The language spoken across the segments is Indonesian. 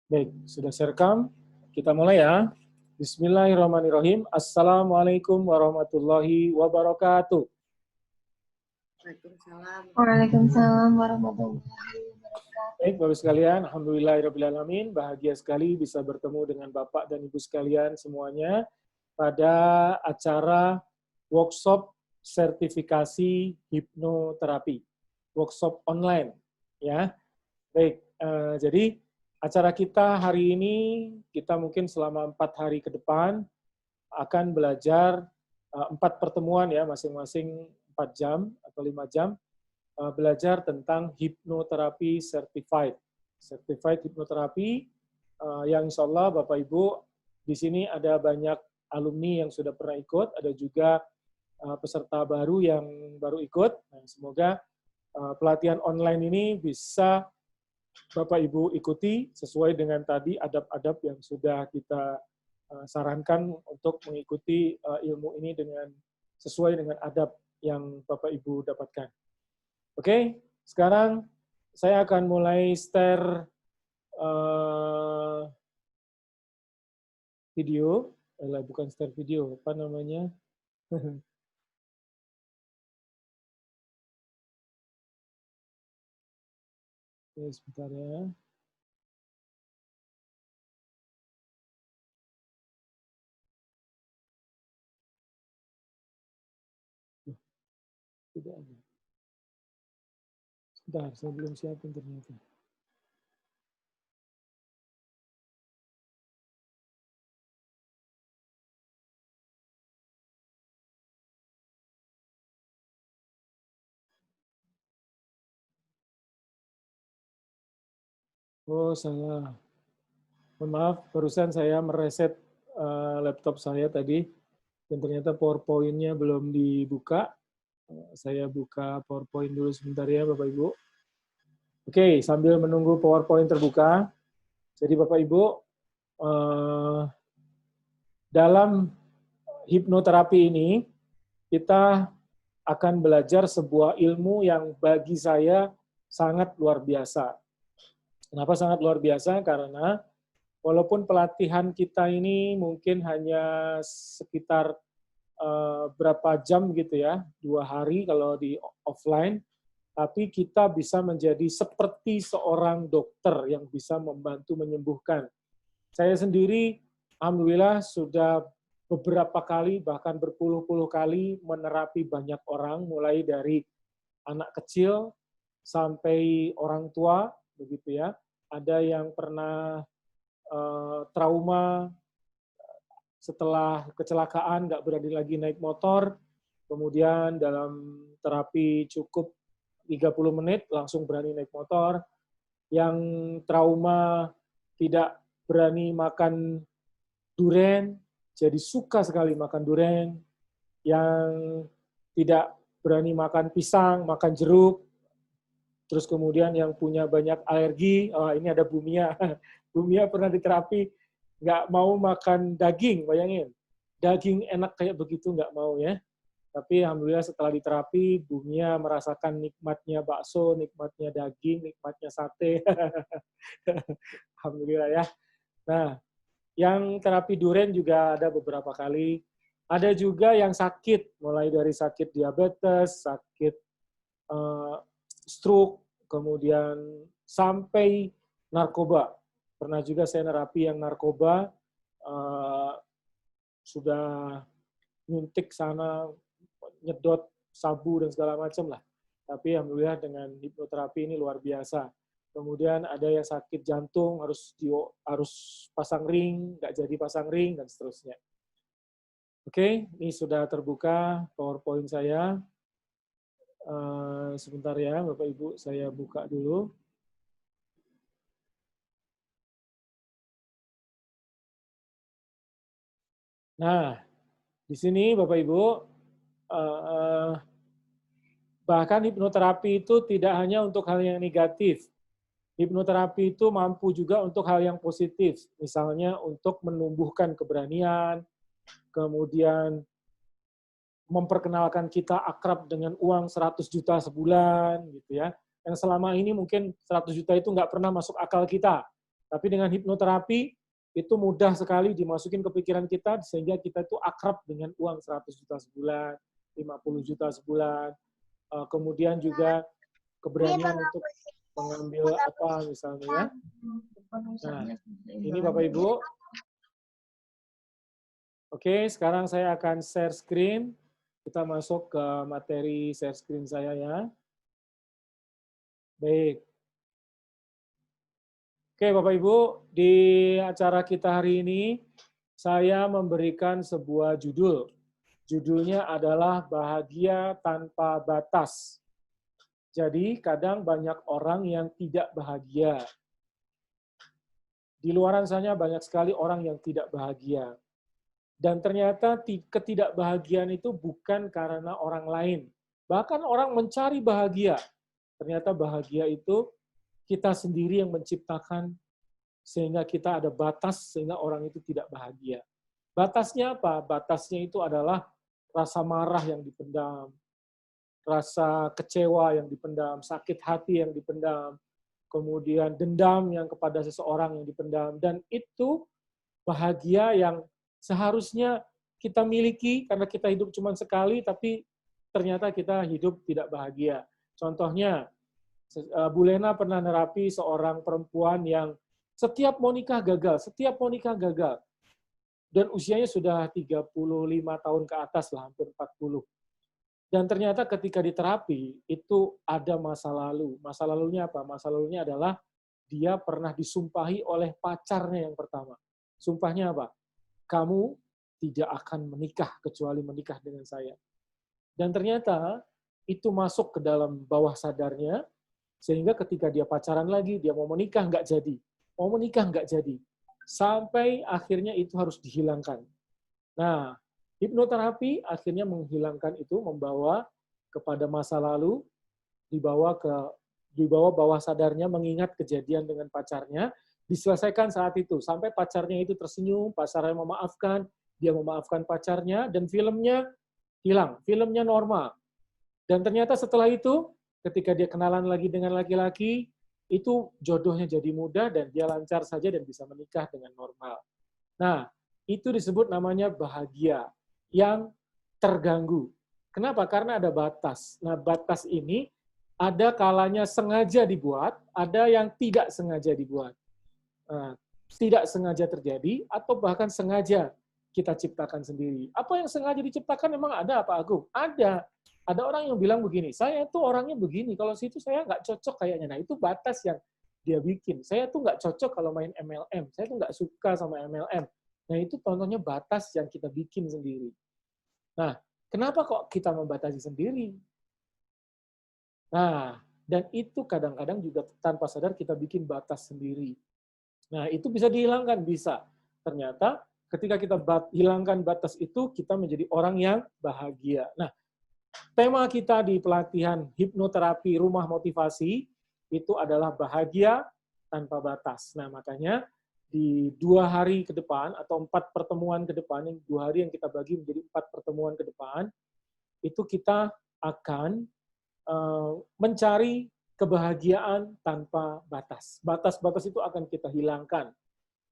Baik, sudah saya rekam. Kita mulai ya. Bismillahirrahmanirrahim. Assalamualaikum warahmatullahi wabarakatuh. Waalaikumsalam warahmatullahi wabarakatuh. Baik, Bapak sekalian, alhamdulillahirrahmanirrahim. Bahagia sekali bisa bertemu dengan Bapak dan Ibu sekalian semuanya pada acara workshop sertifikasi hipnoterapi. Workshop online, ya. Baik, jadi acara kita hari ini, kita mungkin selama 4 hari ke depan akan belajar 4 pertemuan ya, masing-masing 4 jam atau 5 jam, belajar tentang hipnoterapi certified. Certified hipnoterapi yang insya Allah Bapak Ibu, di sini ada banyak alumni yang sudah pernah ikut, ada juga peserta baru yang baru ikut. Nah, semoga pelatihan online ini bisa Bapak Ibu ikuti sesuai dengan tadi adab-adab yang sudah kita sarankan untuk mengikuti ilmu ini dengan sesuai dengan adab yang Bapak Ibu dapatkan. Oke, sekarang saya akan mulai share video, bukan share video, apa namanya? Oke, sebentar ya. Tidak ada. Sebentar, saya belum siapin ternyata. Oh, salah. Mohon maaf, barusan saya mereset laptop saya tadi, dan ternyata PowerPoint-nya belum dibuka. Saya buka PowerPoint dulu sebentar ya, Bapak Ibu. Oke, sambil menunggu PowerPoint terbuka, jadi Bapak Ibu, dalam hipnoterapi ini, kita akan belajar sebuah ilmu yang bagi saya sangat luar biasa. Kenapa sangat luar biasa? Karena walaupun pelatihan kita ini mungkin hanya sekitar berapa jam gitu ya, 2 hari kalau di offline, tapi kita bisa menjadi seperti seorang dokter yang bisa membantu menyembuhkan. Saya sendiri, alhamdulillah sudah beberapa kali, bahkan berpuluh-puluh kali menerapi banyak orang, mulai dari anak kecil sampai orang tua, begitu ya. Ada yang pernah trauma setelah kecelakaan, nggak berani lagi naik motor, kemudian dalam terapi cukup 30 menit langsung berani naik motor, yang trauma tidak berani makan durian, jadi suka sekali makan durian, yang tidak berani makan pisang, makan jeruk, terus kemudian yang punya banyak alergi, ini ada Bumia, Bumia pernah diterapi, nggak mau makan daging, bayangin, daging enak kayak begitu nggak mau ya. Tapi alhamdulillah setelah diterapi, Bumia merasakan nikmatnya bakso, nikmatnya daging, nikmatnya sate. Alhamdulillah ya. Nah, yang terapi durian juga ada beberapa kali. Ada juga yang sakit, mulai dari sakit diabetes, sakit stroke, kemudian sampai narkoba. Pernah juga saya nerapi yang narkoba, sudah nyuntik sana, nyedot sabu dan segala macam lah. Tapi alhamdulillah dengan hipnoterapi ini luar biasa. Kemudian ada yang sakit jantung, harus pasang ring, nggak jadi pasang ring, dan seterusnya. Oke, ini sudah terbuka PowerPoint saya. Sebentar ya, Bapak Ibu, saya buka dulu. Nah, di sini Bapak Ibu, bahkan hipnoterapi itu tidak hanya untuk hal yang negatif. Hipnoterapi itu mampu juga untuk hal yang positif, misalnya untuk menumbuhkan keberanian, kemudian memperkenalkan kita akrab dengan uang 100 juta sebulan, gitu ya. Yang selama ini mungkin 100 juta itu nggak pernah masuk akal kita. Tapi dengan hipnoterapi, itu mudah sekali dimasukin ke pikiran kita, sehingga kita itu akrab dengan uang 100 juta sebulan, 50 juta sebulan, kemudian juga keberanian untuk mengambil apa misalnya ya. Nah, ini Bapak Ibu. Oke, sekarang saya akan share screen. Kita masuk ke materi share screen saya ya. Baik. Oke, Bapak Ibu, di acara kita hari ini, saya memberikan sebuah judul. Judulnya adalah Bahagia Tanpa Batas. Jadi, kadang banyak orang yang tidak bahagia. Di luaran sana banyak sekali orang yang tidak bahagia. Dan ternyata ketidakbahagiaan itu bukan karena orang lain. Bahkan orang mencari bahagia. Ternyata bahagia itu kita sendiri yang menciptakan, sehingga kita ada batas, sehingga orang itu tidak bahagia. Batasnya apa? Batasnya itu adalah rasa marah yang dipendam, rasa kecewa yang dipendam, sakit hati yang dipendam, kemudian dendam yang kepada seseorang yang dipendam. Dan itu bahagia yang seharusnya kita miliki karena kita hidup cuma sekali, tapi ternyata kita hidup tidak bahagia. Contohnya, Bu Lena pernah nerapi seorang perempuan yang setiap mau nikah gagal, dan usianya sudah 35 tahun ke atas lah, hampir 40. Dan ternyata ketika diterapi, itu ada masa lalu. Masa lalunya apa? Masa lalunya adalah dia pernah disumpahi oleh pacarnya yang pertama. Sumpahnya apa? Kamu tidak akan menikah kecuali menikah dengan saya. Dan ternyata itu masuk ke dalam bawah sadarnya, sehingga ketika dia pacaran lagi, dia mau menikah, nggak jadi. Mau menikah, nggak jadi. Sampai akhirnya itu harus dihilangkan. Nah, hipnoterapi akhirnya menghilangkan itu, membawa kepada masa lalu, dibawa bawah sadarnya, mengingat kejadian dengan pacarnya, diselesaikan saat itu. Sampai pacarnya itu tersenyum, pacarnya memaafkan, dia memaafkan pacarnya, dan filmnya hilang. Filmnya normal. Dan ternyata setelah itu, ketika dia kenalan lagi dengan laki-laki, itu jodohnya jadi mudah dan dia lancar saja dan bisa menikah dengan normal. Nah, itu disebut namanya bahagia yang terganggu. Kenapa? Karena ada batas. Nah, batas ini ada kalanya sengaja dibuat, ada yang tidak sengaja dibuat. Nah, tidak sengaja terjadi, atau bahkan sengaja kita ciptakan sendiri. Apa yang sengaja diciptakan memang ada, Pak Agung? Ada. Ada orang yang bilang begini, saya tuh orangnya begini, kalau situ saya nggak cocok kayaknya. Nah, itu batas yang dia bikin. Saya tuh nggak cocok kalau main MLM. Saya tuh nggak suka sama MLM. Nah, itu contohnya batas yang kita bikin sendiri. Nah, kenapa kok kita membatasi sendiri? Nah, dan itu kadang-kadang juga tanpa sadar kita bikin batas sendiri. Nah, itu bisa dihilangkan, bisa. Ternyata ketika kita hilangkan batas itu, kita menjadi orang yang bahagia. Nah, tema kita di pelatihan hipnoterapi rumah motivasi itu adalah bahagia tanpa batas. Nah, makanya di 2 hari ke depan atau 4 pertemuan ke depan, yang 2 hari yang kita bagi menjadi 4 pertemuan ke depan, itu kita akan mencari kebahagiaan tanpa batas. Batas-batas itu akan kita hilangkan.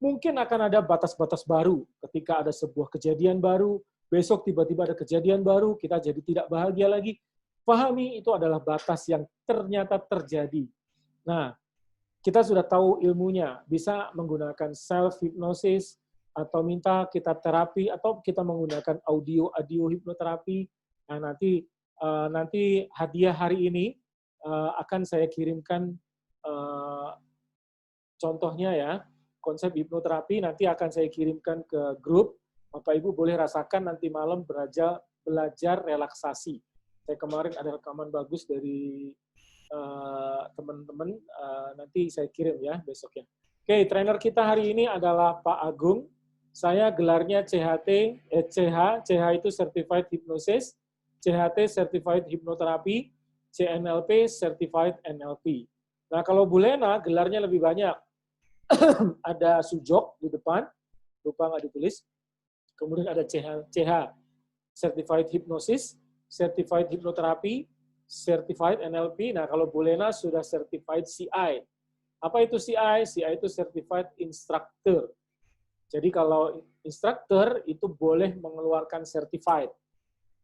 Mungkin akan ada batas-batas baru ketika ada sebuah kejadian baru, besok tiba-tiba ada kejadian baru, kita jadi tidak bahagia lagi. Pahami itu adalah batas yang ternyata terjadi. Nah, kita sudah tahu ilmunya, bisa menggunakan self-hypnosis, atau minta kita terapi, atau kita menggunakan audio hipnoterapi. Nah, nanti hadiah hari ini akan saya kirimkan contohnya ya, konsep hipnoterapi nanti akan saya kirimkan ke grup. Bapak Ibu boleh rasakan nanti malam belajar relaksasi. Saya kemarin ada rekaman bagus dari teman-teman, nanti saya kirim ya besoknya. Oke, trainer kita hari ini adalah Pak Agung. Saya gelarnya CH itu Certified Hypnosis, CHT Certified Hypnotherapy, CNLP Certified NLP. Nah, kalau Bu Lena gelarnya lebih banyak. Ada Sujok di depan, lupa nggak ditulis. Kemudian ada CH Certified Hypnosis, Certified Hypnotherapy, Certified NLP. Nah, kalau Bu Lena sudah Certified CI. Apa itu CI? CI itu Certified Instructor. Jadi kalau instructor itu boleh mengeluarkan certified.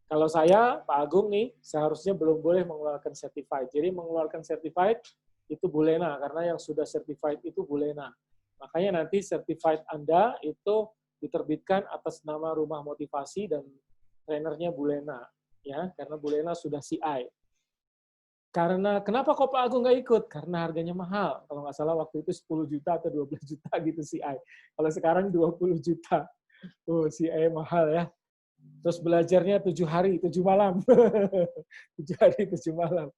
Kalau saya, Pak Agung nih, seharusnya belum boleh mengeluarkan certified. Jadi mengeluarkan certified itu Bu Lena, karena yang sudah certified itu Bu Lena. Makanya nanti certified Anda itu diterbitkan atas nama Rumah Motivasi dan trainernya Bu Lena, ya, karena Bu Lena sudah CI. Karena kenapa kok Pak Agung nggak ikut? Karena harganya mahal. Kalau nggak salah waktu itu 10 juta atau 12 juta gitu CI. Kalau sekarang 20 juta. Oh, CI mahal ya. Terus belajarnya 7 hari, 7 malam. 7 hari, 7 malam.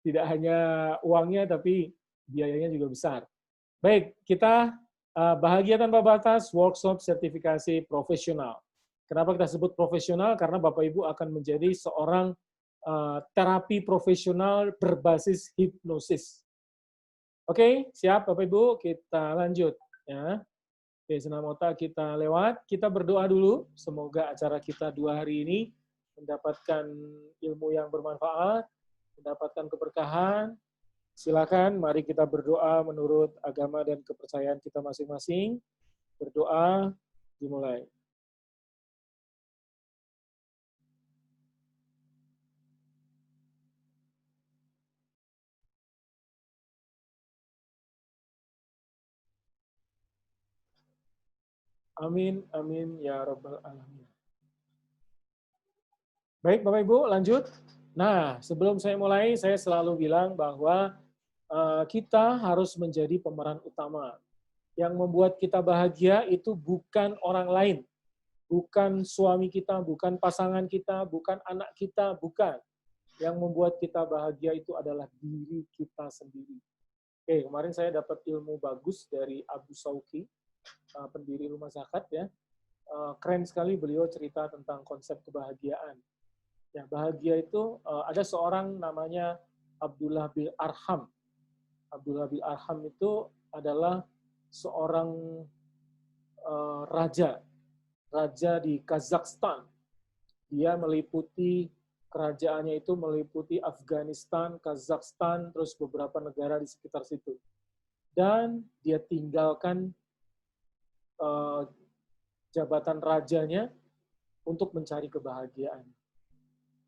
Tidak hanya uangnya, tapi biayanya juga besar. Baik, kita Bahagia Tanpa Batas, workshop sertifikasi profesional. Kenapa kita sebut profesional? Karena Bapak Ibu akan menjadi seorang terapi profesional berbasis hipnosis. Oke, siap Bapak Ibu? Kita lanjut. Ya. Oke, senam otak kita lewat. Kita berdoa dulu. Semoga acara kita 2 hari ini mendapatkan ilmu yang bermanfaat, mendapatkan keberkahan. Silakan, mari kita berdoa menurut agama dan kepercayaan kita masing-masing. Berdoa, dimulai. Amin, amin, ya Rabbal Alamin. Baik, Bapak Ibu, lanjut. Nah, sebelum saya mulai, saya selalu bilang bahwa kita harus menjadi pemeran utama. Yang membuat kita bahagia itu bukan orang lain, bukan suami kita, bukan pasangan kita, bukan anak kita, bukan. Yang membuat kita bahagia itu adalah diri kita sendiri. Oke, kemarin saya dapat ilmu bagus dari Abu Sauki, pendiri Rumah Zakat ya. Keren sekali beliau cerita tentang konsep kebahagiaan. Ya, bahagia itu ada seorang namanya Abdullah bin Arham. Abdullah bin Arham itu adalah seorang raja di Kazakhstan. Dia meliputi kerajaannya itu meliputi Afghanistan, Kazakhstan, terus beberapa negara di sekitar situ. Dan dia tinggalkan jabatan rajanya untuk mencari kebahagiaan.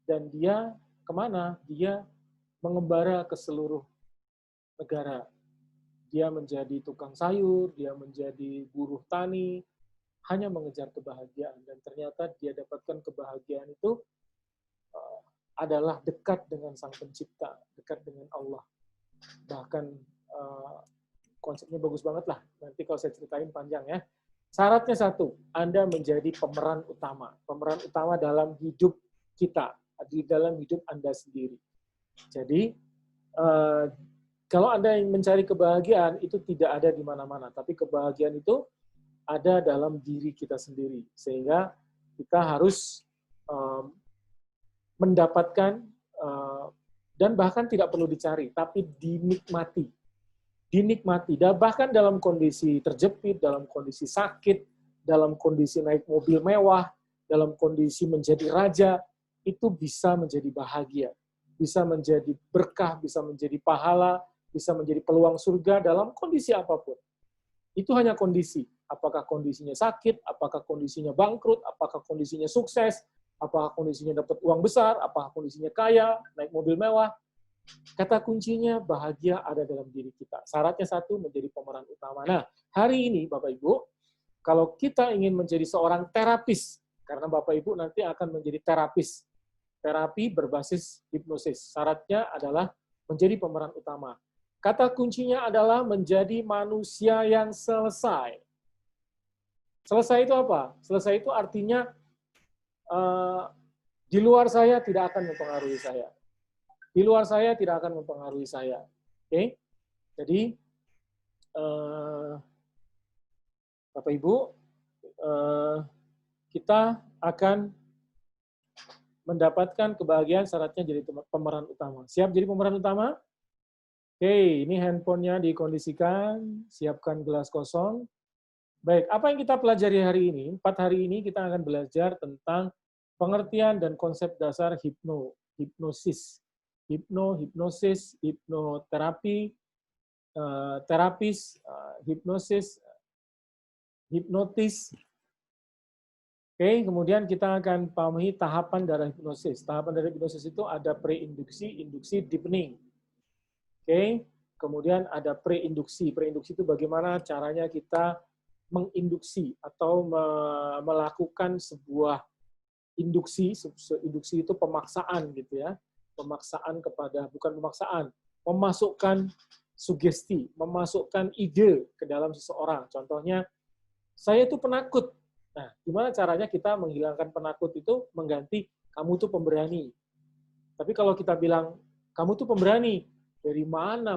Dan dia kemana? Dia mengembara ke seluruh negara. Dia menjadi tukang sayur, dia menjadi buruh tani, hanya mengejar kebahagiaan. Dan ternyata dia dapatkan kebahagiaan itu adalah dekat dengan Sang Pencipta, dekat dengan Allah. Bahkan konsepnya bagus banget lah. Nanti kalau saya ceritain panjang ya. Syaratnya satu, Anda menjadi pemeran utama. Pemeran utama dalam hidup kita, di dalam hidup Anda sendiri. Jadi, kalau Anda yang mencari kebahagiaan, itu tidak ada di mana-mana. Tapi kebahagiaan itu ada dalam diri kita sendiri. Sehingga kita harus mendapatkan, dan bahkan tidak perlu dicari, tapi dinikmati. Dinikmati. Dan bahkan dalam kondisi terjepit, dalam kondisi sakit, dalam kondisi naik mobil mewah, dalam kondisi menjadi raja, itu bisa menjadi bahagia. Bisa menjadi berkah, bisa menjadi pahala, bisa menjadi peluang surga dalam kondisi apapun. Itu hanya kondisi. Apakah kondisinya sakit, apakah kondisinya bangkrut, apakah kondisinya sukses, apakah kondisinya dapat uang besar, apakah kondisinya kaya, naik mobil mewah. Kata kuncinya bahagia ada dalam diri kita. Syaratnya satu, menjadi pemeran utama. Nah, hari ini Bapak Ibu, kalau kita ingin menjadi seorang terapis, karena Bapak Ibu nanti akan menjadi terapis, terapi berbasis hipnosis. Syaratnya adalah menjadi pemeran utama. Kata kuncinya adalah menjadi manusia yang selesai. Selesai itu apa? Selesai itu artinya di luar saya tidak akan mempengaruhi saya. Di luar saya tidak akan mempengaruhi saya. Oke? Jadi, Bapak Ibu, kita akan mendapatkan kebahagiaan syaratnya jadi pemeran utama. Siap jadi pemeran utama? Oke, ini handphonenya dikondisikan, siapkan gelas kosong. Baik, apa yang kita pelajari hari ini? 4 hari ini kita akan belajar tentang pengertian dan konsep dasar hipnosis, hipnosis, hipnoterapi, terapis, hipnotis. Oke, kemudian kita akan pahami tahapan dari hipnosis. Tahapan dari hipnosis itu ada pre-induksi, induksi, deepening. Oke, kemudian ada pre-induksi. Pre-induksi itu bagaimana caranya kita menginduksi atau melakukan sebuah induksi. Induksi itu pemaksaan gitu ya. Pemaksaan kepada, bukan pemaksaan, memasukkan sugesti, memasukkan ide ke dalam seseorang. Contohnya, saya itu penakut. Nah, gimana caranya kita menghilangkan penakut itu mengganti kamu tuh pemberani. Tapi kalau kita bilang kamu tuh pemberani, dari mana?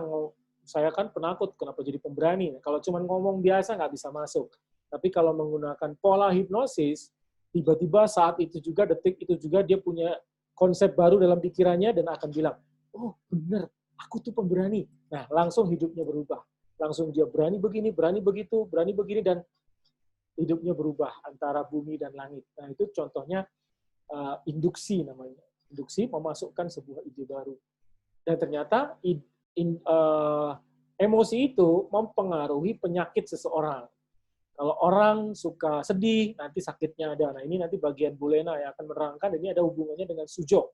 Saya kan penakut, kenapa jadi pemberani? Kalau cuma ngomong biasa nggak bisa masuk. Tapi kalau menggunakan pola hipnosis, tiba-tiba saat itu juga, detik itu juga dia punya konsep baru dalam pikirannya dan akan bilang, oh bener, aku tuh pemberani. Nah, langsung hidupnya berubah. Langsung dia berani begini, berani begitu, berani begini, dan hidupnya berubah antara bumi dan langit. Nah, itu contohnya induksi namanya. Induksi memasukkan sebuah ide baru. Dan ternyata emosi itu mempengaruhi penyakit seseorang. Kalau orang suka sedih, nanti sakitnya ada. Nah, ini nanti bagian Bu Lena yang akan menerangkan, ini ada hubungannya dengan sujok.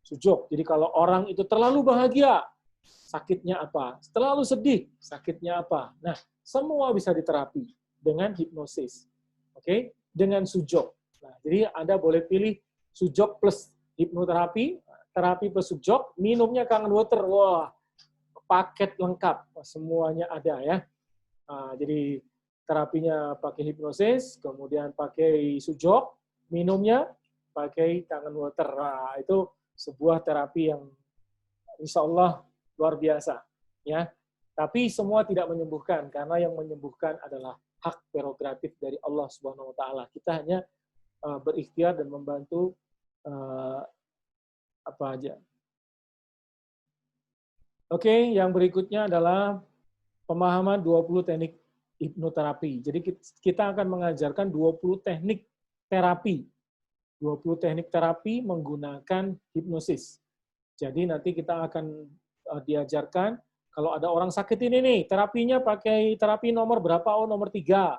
Sujok. Jadi kalau orang itu terlalu bahagia, sakitnya apa? Terlalu sedih, sakitnya apa? Nah, semua bisa diterapi dengan hipnosis. Oke? Dengan sujok. Nah, jadi Anda boleh pilih sujok plus hipnoterapi, terapi plus sujok, minumnya Kangen Water. Wah, paket lengkap. Semuanya ada ya. Nah, jadi terapinya pakai hipnosis, kemudian pakai sujok, minumnya pakai Kangen Water. Nah, itu sebuah terapi yang insya Allah luar biasa. Ya. Tapi semua tidak menyembuhkan, karena yang menyembuhkan adalah hak prerogatif dari Allah Subhanahu wa taala. Kita hanya berikhtiar dan membantu apa aja. Oke, yang berikutnya adalah pemahaman 20 teknik hipnoterapi. Jadi kita akan mengajarkan 20 teknik terapi. 20 teknik terapi menggunakan hipnosis. Jadi nanti kita akan diajarkan kalau ada orang sakit ini nih, terapinya pakai terapi nomor berapa? Oh, nomor 3.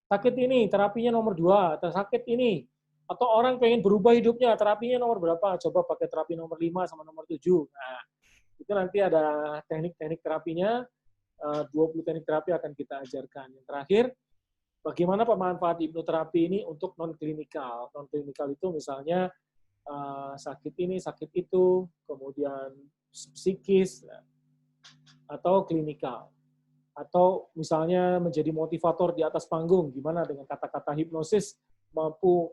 Sakit ini, terapinya nomor 2. Sakit ini. Atau orang pengen berubah hidupnya, terapinya nomor berapa? Coba pakai terapi nomor 5 sama nomor 7. Nah, itu nanti ada teknik-teknik terapinya, 20 teknik terapi akan kita ajarkan. Yang terakhir, bagaimana pemanfaat hipnoterapi ini untuk non-klinikal. Non-klinikal itu misalnya sakit ini, sakit itu, kemudian psikis, atau klinikal. Atau misalnya menjadi motivator di atas panggung, gimana dengan kata-kata hipnosis mampu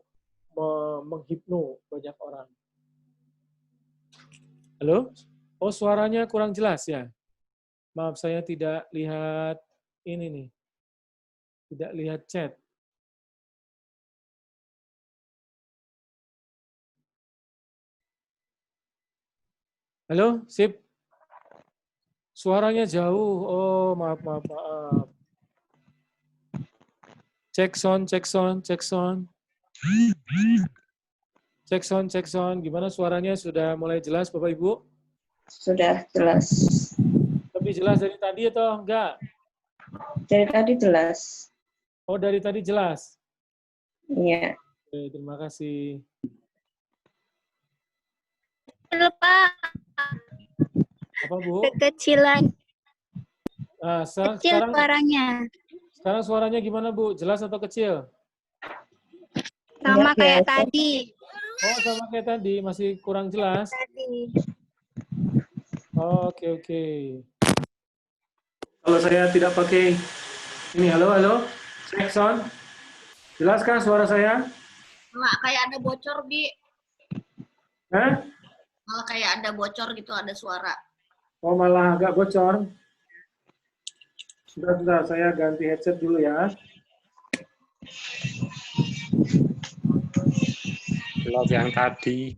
menghipno banyak orang. Halo? Oh, suaranya kurang jelas ya? Maaf, saya tidak lihat ini nih. Tidak lihat chat. Halo, sip. Suaranya jauh. Oh, maaf. Cek sound. Cek sound. Gimana suaranya? Sudah mulai jelas, Bapak Ibu? Sudah jelas. Lebih jelas dari tadi atau enggak? Dari tadi jelas. Oh, dari tadi jelas? Iya. Oke, terima kasih. Halo, Pak. Apa, Bu? Kekecilan. Nah, Kecil suaranya. Sekarang suaranya gimana, Bu? Jelas atau kecil? Sama Ya, kayak biasa. tadi. Oh, sama kayak tadi, masih kurang jelas. Tadi. Oke. Kalau saya tidak pakai ini, halo, cek sound. Jelas kan suara saya? Nggak kayak ada bocor, Bi. Hah? Malah kayak ada bocor gitu, ada suara. Oh, malah agak bocor. Sudah, saya ganti headset dulu ya. Blog yang tadi.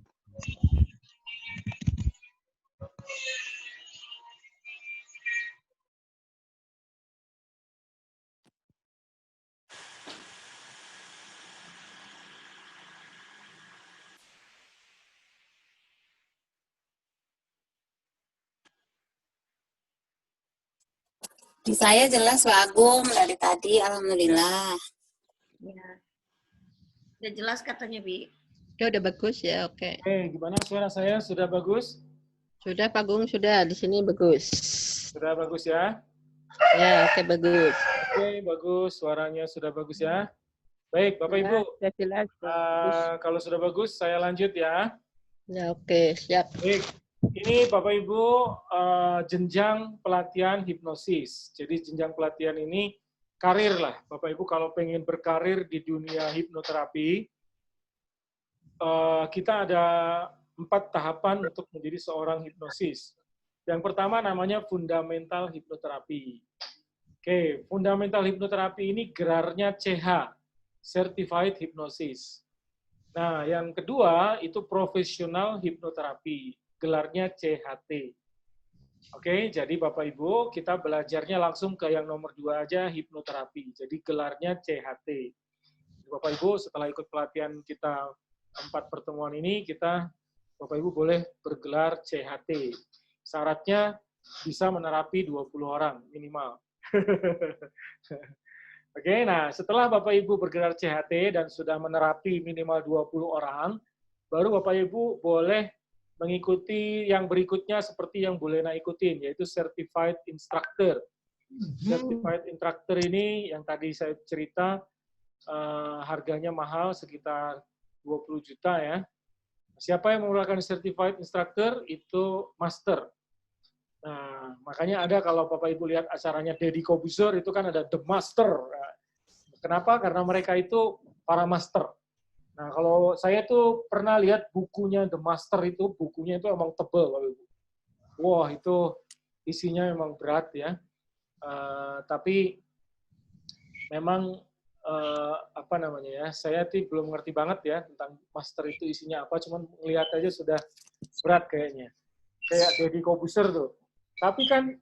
Di saya jelas Pak Agung dari tadi, alhamdulillah. Ya. Udah jelas katanya, Bi. Ya udah bagus ya, oke. Oke, gimana suara saya? Sudah bagus? Sudah Pak Agung, sudah di sini bagus. Sudah bagus ya? Ya, oke bagus. Oke, bagus. Suaranya sudah bagus ya. Baik, Bapak Ibu. Sudah jelas. Bagus. Kalau sudah bagus, saya lanjut ya. Ya oke, siap. Baik, ini Bapak Ibu jenjang pelatihan hipnosis. Jadi jenjang pelatihan ini karir lah. Bapak Ibu kalau pengen berkarir di dunia hipnoterapi, kita ada 4 tahapan untuk menjadi seorang hipnosis. Yang pertama namanya fundamental hipnoterapi. Oke, fundamental hipnoterapi ini gerarnya CH, Certified Hypnosis. Nah, yang kedua itu profesional hipnoterapi, gelarnya CHT. Oke, jadi Bapak Ibu, kita belajarnya langsung ke yang nomor 2 aja, hipnoterapi. Jadi gelarnya CHT. Bapak Ibu, setelah ikut pelatihan kita 4 pertemuan ini, Bapak Ibu boleh bergelar CHT. Syaratnya bisa menerapi 20 orang minimal. Oke, nah setelah Bapak Ibu bergelar CHT dan sudah menerapi minimal 20 orang, baru Bapak Ibu boleh mengikuti yang berikutnya seperti yang Bu Lena ikutin, yaitu Certified Instructor. Certified Instructor ini yang tadi saya cerita, harganya mahal sekitar 20 juta ya. Siapa yang menggunakan Certified Instructor? Itu master. Nah, makanya ada kalau Bapak Ibu lihat acaranya Deddy Corbuzier, itu kan ada The Master. Kenapa? Karena mereka itu para master. Nah, kalau saya tuh pernah lihat bukunya The Master itu, bukunya itu emang tebel, Bapak Ibu. Wah, itu isinya memang berat ya. Tapi memang apa namanya ya, saya tuh belum ngerti banget ya tentang master itu isinya apa, cuman ngelihat aja sudah berat kayaknya. Kayak Deddy Corbuzier tuh. Tapi kan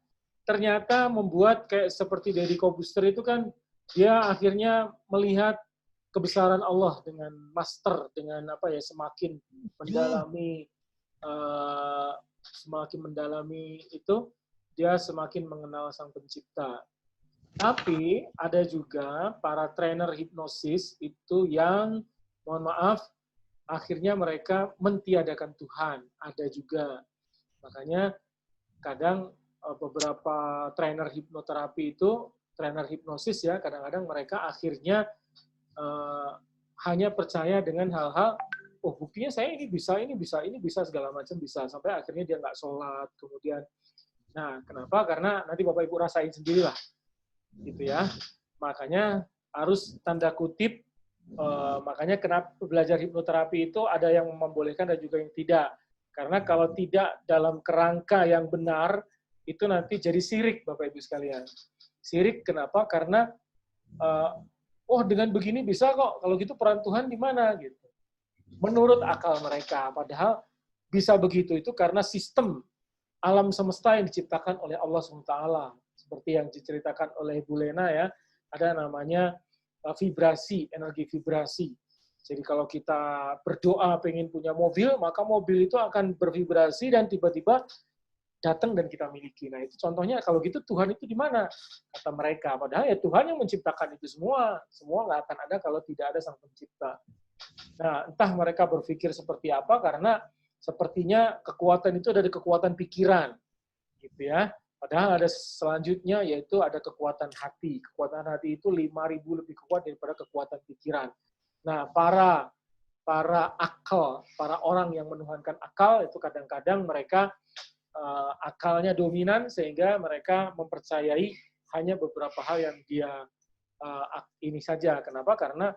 ternyata membuat kayak seperti Deddy Corbuzier itu kan dia akhirnya melihat kebesaran Allah dengan master, dengan apa ya, semakin mendalami itu, dia semakin mengenal Sang Pencipta. Tapi ada juga para trainer hipnosis itu yang, mohon maaf, akhirnya mereka mentiadakan Tuhan. Ada juga. Makanya kadang beberapa trainer hipnoterapi itu, trainer hipnosis ya, kadang-kadang mereka akhirnya hanya percaya dengan hal-hal, oh buktinya saya ini bisa, segala macam bisa. Sampai akhirnya dia nggak sholat, kemudian. Nah, kenapa? Karena nanti Bapak Ibu rasain sendirilah. Gitu ya. Makanya harus tanda kutip, makanya kenapa belajar hipnoterapi itu ada yang membolehkan dan juga yang tidak. Karena kalau tidak dalam kerangka yang benar, itu nanti jadi syirik, Bapak Ibu sekalian. Syirik kenapa? Karena, oh dengan begini bisa kok, kalau gitu peran Tuhan di mana? Gitu. Menurut akal mereka, padahal bisa begitu itu karena sistem alam semesta yang diciptakan oleh Allah SWT. Seperti yang diceritakan oleh Bu Lena ya, ada namanya vibrasi, energi vibrasi. Jadi kalau kita berdoa pengen punya mobil, maka mobil itu akan bervibrasi dan tiba-tiba datang dan kita miliki. Nah itu contohnya, kalau gitu Tuhan itu di mana? Kata mereka. Padahal ya Tuhan yang menciptakan itu semua. Semua nggak akan ada kalau tidak ada Sang Pencipta. Nah entah mereka berpikir seperti apa, karena sepertinya kekuatan itu ada di kekuatan pikiran. Gitu ya. Padahal ada selanjutnya, yaitu ada kekuatan hati. Kekuatan hati itu 5.000 lebih kuat daripada kekuatan pikiran. Nah, para akal, para orang yang menuhankan akal, itu kadang-kadang mereka akalnya dominan, sehingga mereka mempercayai hanya beberapa hal yang dia ini saja. Kenapa? Karena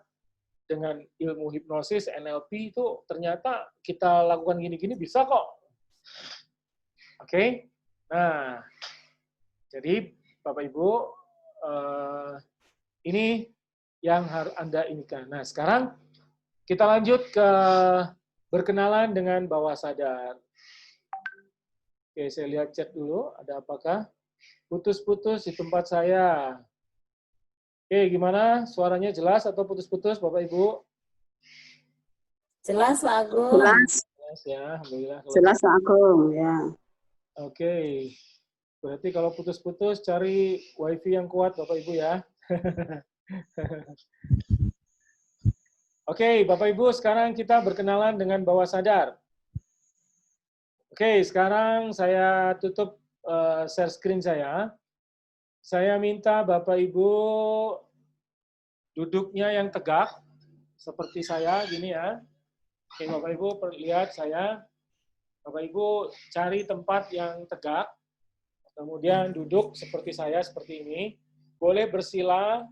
dengan ilmu hipnosis, NLP itu ternyata kita lakukan gini-gini bisa kok. Oke? Nah, jadi Bapak Ibu, ini yang harus Anda inikan. Nah, sekarang kita lanjut ke berkenalan dengan bawah sadar. Oke, saya lihat chat dulu, ada apakah? Putus-putus di tempat saya. Oke, gimana? Suaranya jelas atau putus-putus, Bapak Ibu? Jelas Pak Agung. Jelas. Jelas ya, alhamdulillah. Jelas Pak Agung, ya. Oke. Berarti kalau putus-putus cari wifi yang kuat Bapak Ibu ya. Oke, Bapak Ibu, sekarang kita berkenalan dengan bawah sadar. Oke, sekarang saya tutup share screen saya. Saya minta Bapak Ibu duduknya yang tegak, seperti saya, gini ya. Oke, Bapak Ibu, lihat saya. Bapak Ibu cari tempat yang tegak, kemudian duduk seperti saya, seperti ini. Boleh bersila,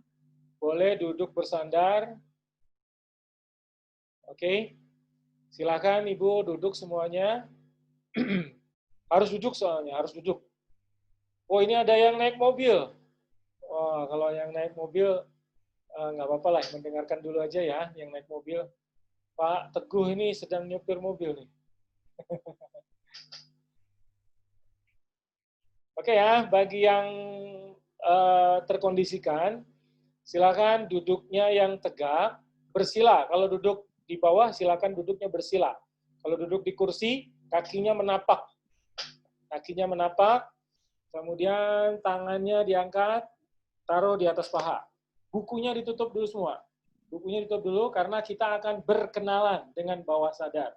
boleh duduk bersandar. Oke, silakan Ibu duduk semuanya. Harus duduk soalnya, harus duduk. Oh, ini ada yang naik mobil. Wah, kalau yang naik mobil, nggak apa-apa lah, mendengarkan dulu aja ya, yang naik mobil. Pak Teguh ini sedang nyupir mobil nih. Oke ya, bagi yang terkondisikan, silakan duduknya yang tegak, bersila. Kalau duduk di bawah, silakan duduknya bersila. Kalau duduk di kursi, kakinya menapak. Kakinya menapak, kemudian tangannya diangkat, taruh di atas paha. Bukunya ditutup dulu semua. Bukunya ditutup dulu karena kita akan berkenalan dengan bawah sadar.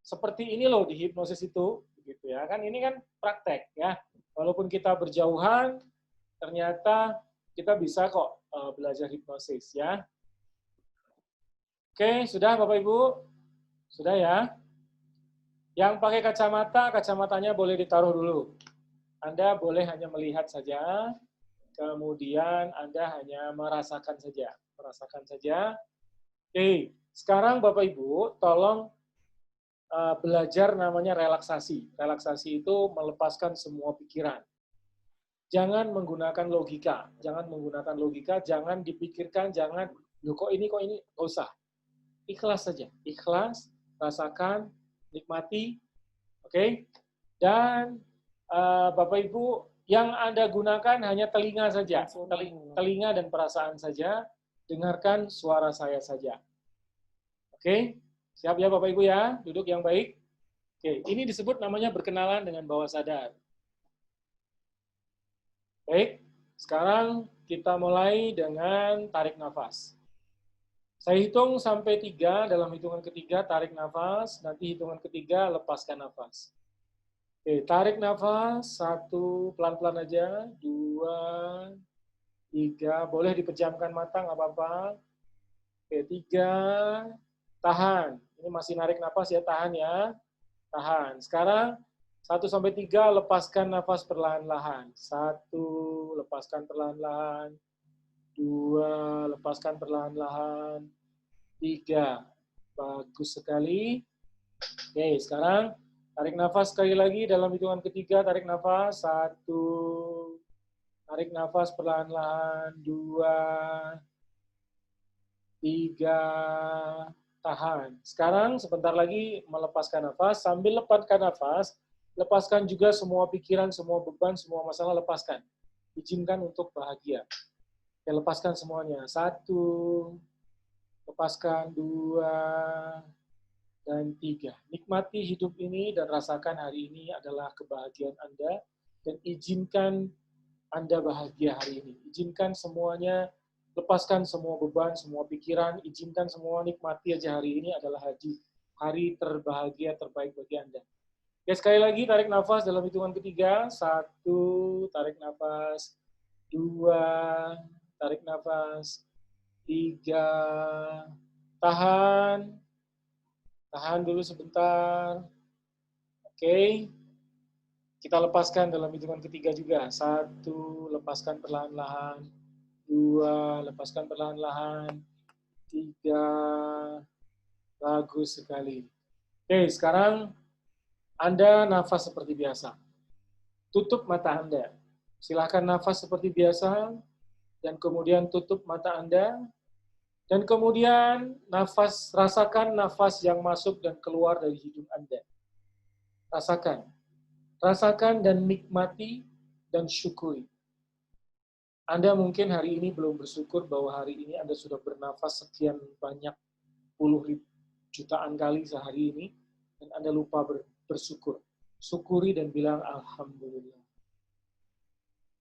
Seperti ini loh di hipnosis itu, gitu ya. Kan ini kan praktek ya. Walaupun kita berjauhan, ternyata kita bisa kok belajar hipnosis ya. Oke, sudah Bapak Ibu? Sudah ya? Yang pakai kacamata, kacamatanya boleh ditaruh dulu. Anda boleh hanya melihat saja, kemudian Anda hanya merasakan saja. Merasakan saja. Oke, sekarang Bapak Ibu, tolong belajar namanya relaksasi. Relaksasi itu melepaskan semua pikiran. Jangan menggunakan logika. Jangan menggunakan logika, jangan dipikirkan, jangan, loh kok ini, nggak usah. Ikhlas saja. Ikhlas, rasakan, nikmati. Oke? Dan Bapak Ibu, yang Anda gunakan hanya telinga saja. Telinga dan perasaan saja. Dengarkan suara saya saja. Oke? Siap ya Bapak Ibu ya? Duduk yang baik. Oke, ini disebut namanya berkenalan dengan bawah sadar. Baik, sekarang kita mulai dengan tarik nafas. Saya hitung sampai 3, dalam hitungan ketiga tarik nafas, nanti hitungan ketiga lepaskan nafas. Oke, tarik nafas, 1, pelan-pelan aja, 2, 3, boleh dipejamkan mata, nggak apa-apa. Oke, 3, tahan. Ini masih narik nafas ya, tahan ya. Tahan. Sekarang 1 sampai 3 lepaskan nafas perlahan-lahan. 1, lepaskan perlahan-lahan. 2, lepaskan perlahan-lahan. 3, bagus sekali. Oke, sekarang tarik nafas sekali lagi dalam hitungan ketiga. Tarik nafas. 1, tarik nafas perlahan-lahan. 2, 3, tahan. Sekarang sebentar lagi melepaskan nafas. Sambil lepaskan nafas, lepaskan juga semua pikiran, semua beban, semua masalah, lepaskan. Izinkan untuk bahagia. Ya, lepaskan semuanya. 1, lepaskan 2, dan 3. Nikmati hidup ini dan rasakan hari ini adalah kebahagiaan Anda. Dan izinkan Anda bahagia hari ini. Izinkan semuanya, lepaskan semua beban, semua pikiran, izinkan semua, nikmati aja hari ini adalah hari terbahagia, terbaik bagi Anda. Ya, sekali lagi tarik nafas dalam hitungan ketiga. 1, tarik nafas. 2, tarik nafas. 3, tahan. Tahan dulu sebentar. Oke. Kita lepaskan dalam hitungan ketiga juga. 1, lepaskan perlahan-lahan. 2, lepaskan perlahan-lahan. 3, bagus sekali. Oke, sekarang Anda nafas seperti biasa. Tutup mata Anda. Silakan nafas seperti biasa, dan kemudian tutup mata Anda, dan kemudian rasakan nafas yang masuk dan keluar dari hidung Anda. Rasakan. Rasakan dan nikmati dan syukuri. Anda mungkin hari ini belum bersyukur bahwa hari ini Anda sudah bernafas sekian banyak puluh jutaan kali sehari ini, dan Anda lupa bersyukur. Syukuri dan bilang Alhamdulillah.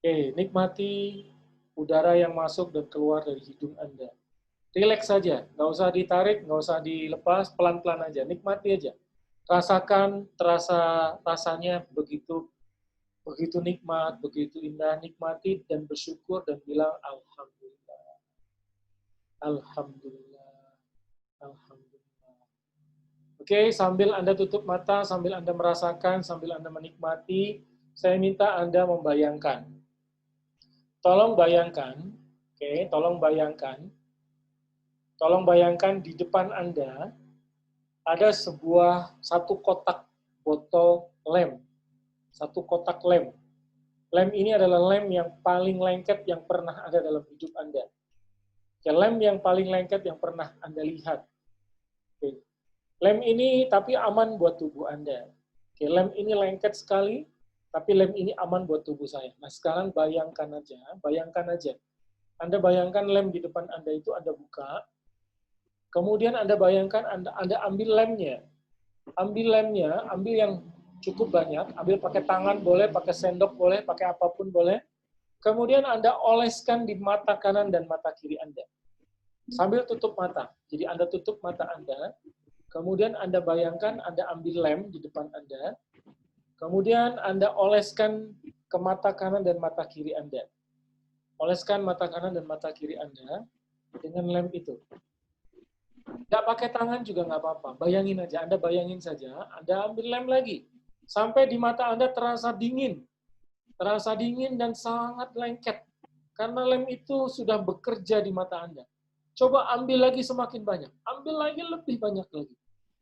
Oke, nikmati udara yang masuk dan keluar dari hidung Anda. Rileks saja, nggak usah ditarik, nggak usah dilepas, pelan-pelan aja, nikmati aja. Rasakan, rasanya begitu nikmat, begitu indah, nikmati dan bersyukur dan bilang Alhamdulillah, Alhamdulillah, Alhamdulillah. Oke, sambil Anda tutup mata, sambil Anda merasakan, sambil Anda menikmati, saya minta Anda membayangkan. Tolong bayangkan, tolong bayangkan di depan Anda ada satu kotak botol lem. Satu kotak lem. Lem ini adalah lem yang paling lengket yang pernah ada dalam hidup Anda. Ya, lem yang paling lengket yang pernah Anda lihat. Oke. Lem ini tapi aman buat tubuh Anda. Oke, lem ini lengket sekali, tapi lem ini aman buat tubuh saya. Nah, sekarang bayangkan aja. Anda bayangkan lem di depan Anda itu Anda buka, kemudian Anda bayangkan Anda ambil lemnya. Ambil yang cukup banyak, ambil pakai tangan boleh, pakai sendok boleh, pakai apapun boleh. Kemudian Anda oleskan di mata kanan dan mata kiri Anda. Sambil tutup mata. Jadi Anda tutup mata Anda, kemudian Anda bayangkan Anda ambil lem di depan Anda, kemudian Anda oleskan ke mata kanan dan mata kiri Anda. Oleskan mata kanan dan mata kiri Anda dengan lem itu. Nggak pakai tangan juga nggak apa-apa. Bayangin aja, Anda bayangin saja, Anda ambil lem lagi. Sampai di mata Anda terasa dingin. Terasa dingin dan sangat lengket. Karena lem itu sudah bekerja di mata Anda. Coba ambil lagi semakin banyak. Ambil lagi lebih banyak lagi.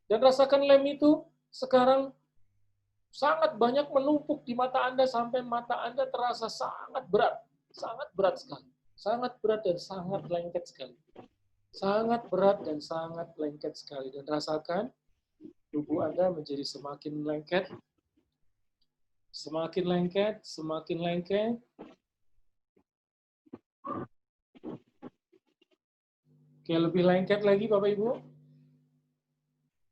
Dan rasakan lem itu sekarang sangat banyak menumpuk di mata Anda sampai mata Anda terasa sangat berat. Sangat berat sekali. Sangat berat dan sangat lengket sekali. Sangat berat dan sangat lengket sekali. Dan rasakan tubuh Anda menjadi semakin lengket. Semakin lengket, semakin lengket. Oke, lebih lengket lagi Bapak Ibu.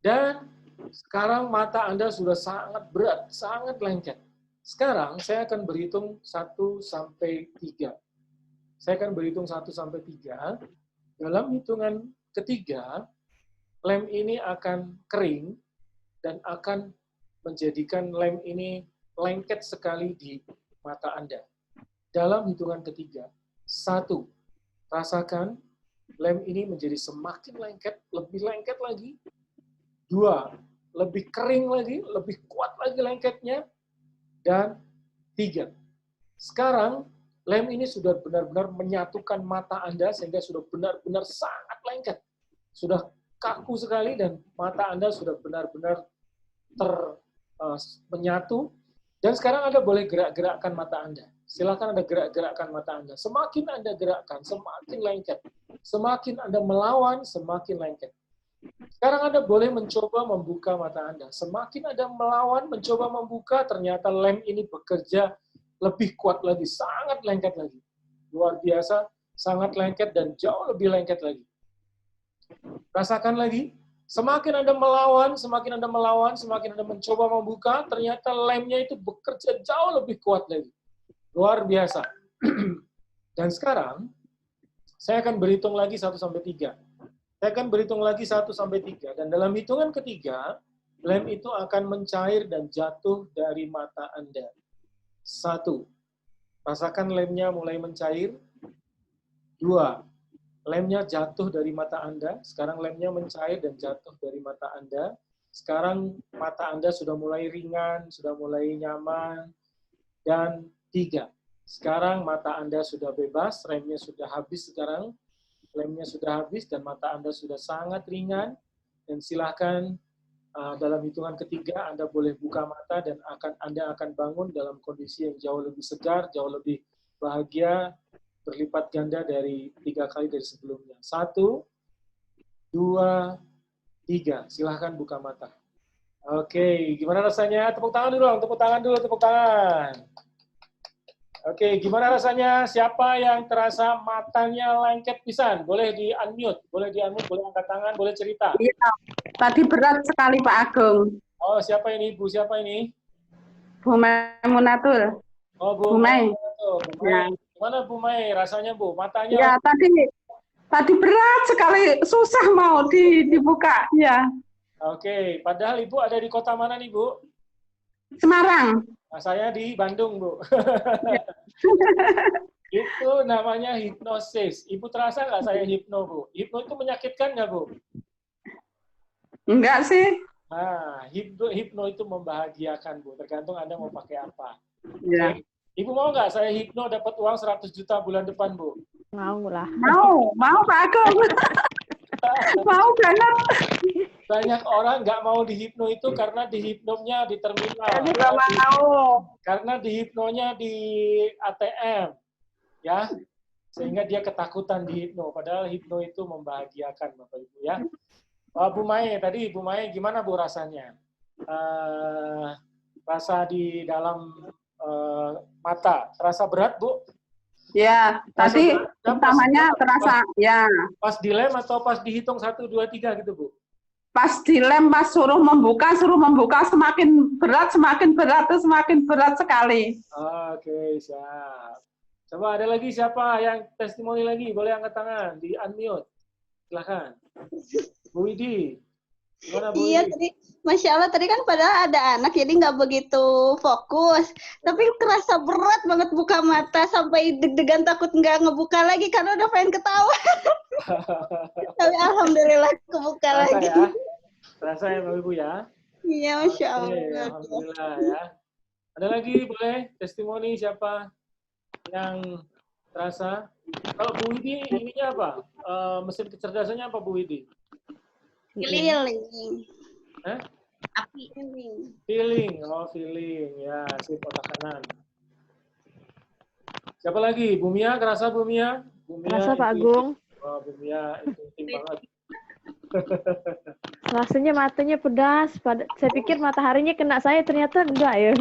Dan sekarang mata Anda sudah sangat berat, sangat lengket. Sekarang saya akan berhitung 1 sampai 3. Saya akan berhitung 1 sampai 3. Dalam hitungan ketiga, lem ini akan kering dan akan menjadikan lem ini lengket sekali di mata Anda. Dalam hitungan ketiga, 1, rasakan lem ini menjadi semakin lengket, lebih lengket lagi. 2, lebih kering lagi, lebih kuat lagi lengketnya. Dan 3, sekarang lem ini sudah benar-benar menyatukan mata Anda sehingga sudah benar-benar sangat lengket. Sudah kaku sekali dan mata Anda sudah benar-benar menyatu. Dan sekarang Anda boleh gerak-gerakkan mata Anda. Silakan Anda gerak-gerakkan mata Anda. Semakin Anda gerakkan, semakin lengket. Semakin Anda melawan, semakin lengket. Sekarang Anda boleh mencoba membuka mata Anda. Semakin Anda melawan, mencoba membuka, ternyata lem ini bekerja lebih kuat lagi, sangat lengket lagi. Luar biasa, sangat lengket dan jauh lebih lengket lagi. Rasakan lagi. Semakin Anda melawan, semakin Anda mencoba membuka, ternyata lemnya itu bekerja jauh lebih kuat lagi. Luar biasa. Dan sekarang, saya akan berhitung lagi 1 sampai 3. Saya akan berhitung lagi 1 sampai 3. Dan dalam hitungan ketiga, lem itu akan mencair dan jatuh dari mata Anda. 1, rasakan lemnya mulai mencair. 2, lemnya jatuh dari mata Anda. Sekarang lemnya mencair dan jatuh dari mata Anda. Sekarang mata Anda sudah mulai ringan, sudah mulai nyaman. Dan 3, sekarang mata Anda sudah bebas, remnya sudah habis sekarang. Lemnya sudah habis dan mata Anda sudah sangat ringan. Dan silakan dalam hitungan ketiga Anda boleh buka mata dan Anda akan bangun dalam kondisi yang jauh lebih segar, jauh lebih bahagia, berlipat ganda dari 3 kali dari sebelumnya. 1, 2, 3. Silahkan buka mata. Oke, gimana rasanya? Tepuk tangan dulu, tepuk tangan. Oke, gimana rasanya? Siapa yang terasa matanya lengket pisan? Boleh di-unmute, boleh angkat tangan, boleh cerita. Iya, tadi berat sekali Pak Agung. Oh, siapa ini? Bu siapa ini? Bu Maimunatul. Oh, Bu Mai. tuh, Bu Mai. Gimana Bu Mai rasanya Bu? Matanya Ya, tadi berat sekali, susah mau dibuka. Ya, oke. Padahal Ibu ada di kota mana nih Bu? Semarang. Nah, saya di Bandung Bu. Itu namanya hipnosis. Ibu terasa nggak saya hipno Bu? Hipno itu menyakitkan nggak Bu? Enggak sih. Nah, hipno itu membahagiakan Bu. Tergantung Anda mau pakai apa. Ya. Oke. Ibu mau nggak saya hipno dapat uang 100 juta bulan depan Bu? Mau lah. Mau Pak Agung. Mau banget. Banyak orang nggak mau dihipno itu karena dihipnomnya di terminal. Saya juga mau. Karena dihipnonya di ATM. Ya, sehingga dia ketakutan dihipno. Padahal hipno itu membahagiakan Bapak Ibu ya. Bu Mai, tadi Bu Mai gimana Bu rasanya? Rasa di dalam mata, terasa berat Bu? Ya, tadi utamanya terasa, ya. Pas dilem atau pas dihitung 1, 2, 3 gitu Bu? Pas dilem, pas suruh membuka semakin berat terus semakin berat sekali. Oke, siap. Coba ada lagi siapa yang testimoni lagi? Boleh angkat tangan, di unmute. Silahkan. Bu Widi. Gimana Bu Iya Widi? tadi, Masya Allah tadi kan padahal ada anak jadi nggak begitu fokus. Tapi kerasa berat banget buka mata sampai deg-degan takut nggak ngebuka lagi karena udah pengen ketawa. Tapi alhamdulillah kebuka Terasa lagi. ya? Terasa ya Bapak Ibu ya? Iya Masya Oke, Allah. alhamdulillah ya. Ada lagi boleh testimoni siapa yang terasa? Kalau Bu Widi ininya apa? Mesin kecerdasannya apa Bu Widi? Keliling. Hah? Api. Feeling, feeling ya, sip otak kanan. Siapa lagi? Bu Mia, kerasa Bu Mia? Bu Mia Rasa Pak itu- Agung. Oh, Bu Mia itu tim banget. Rasanya matanya pedas. Saya pikir mataharinya kena saya, ternyata enggak ya.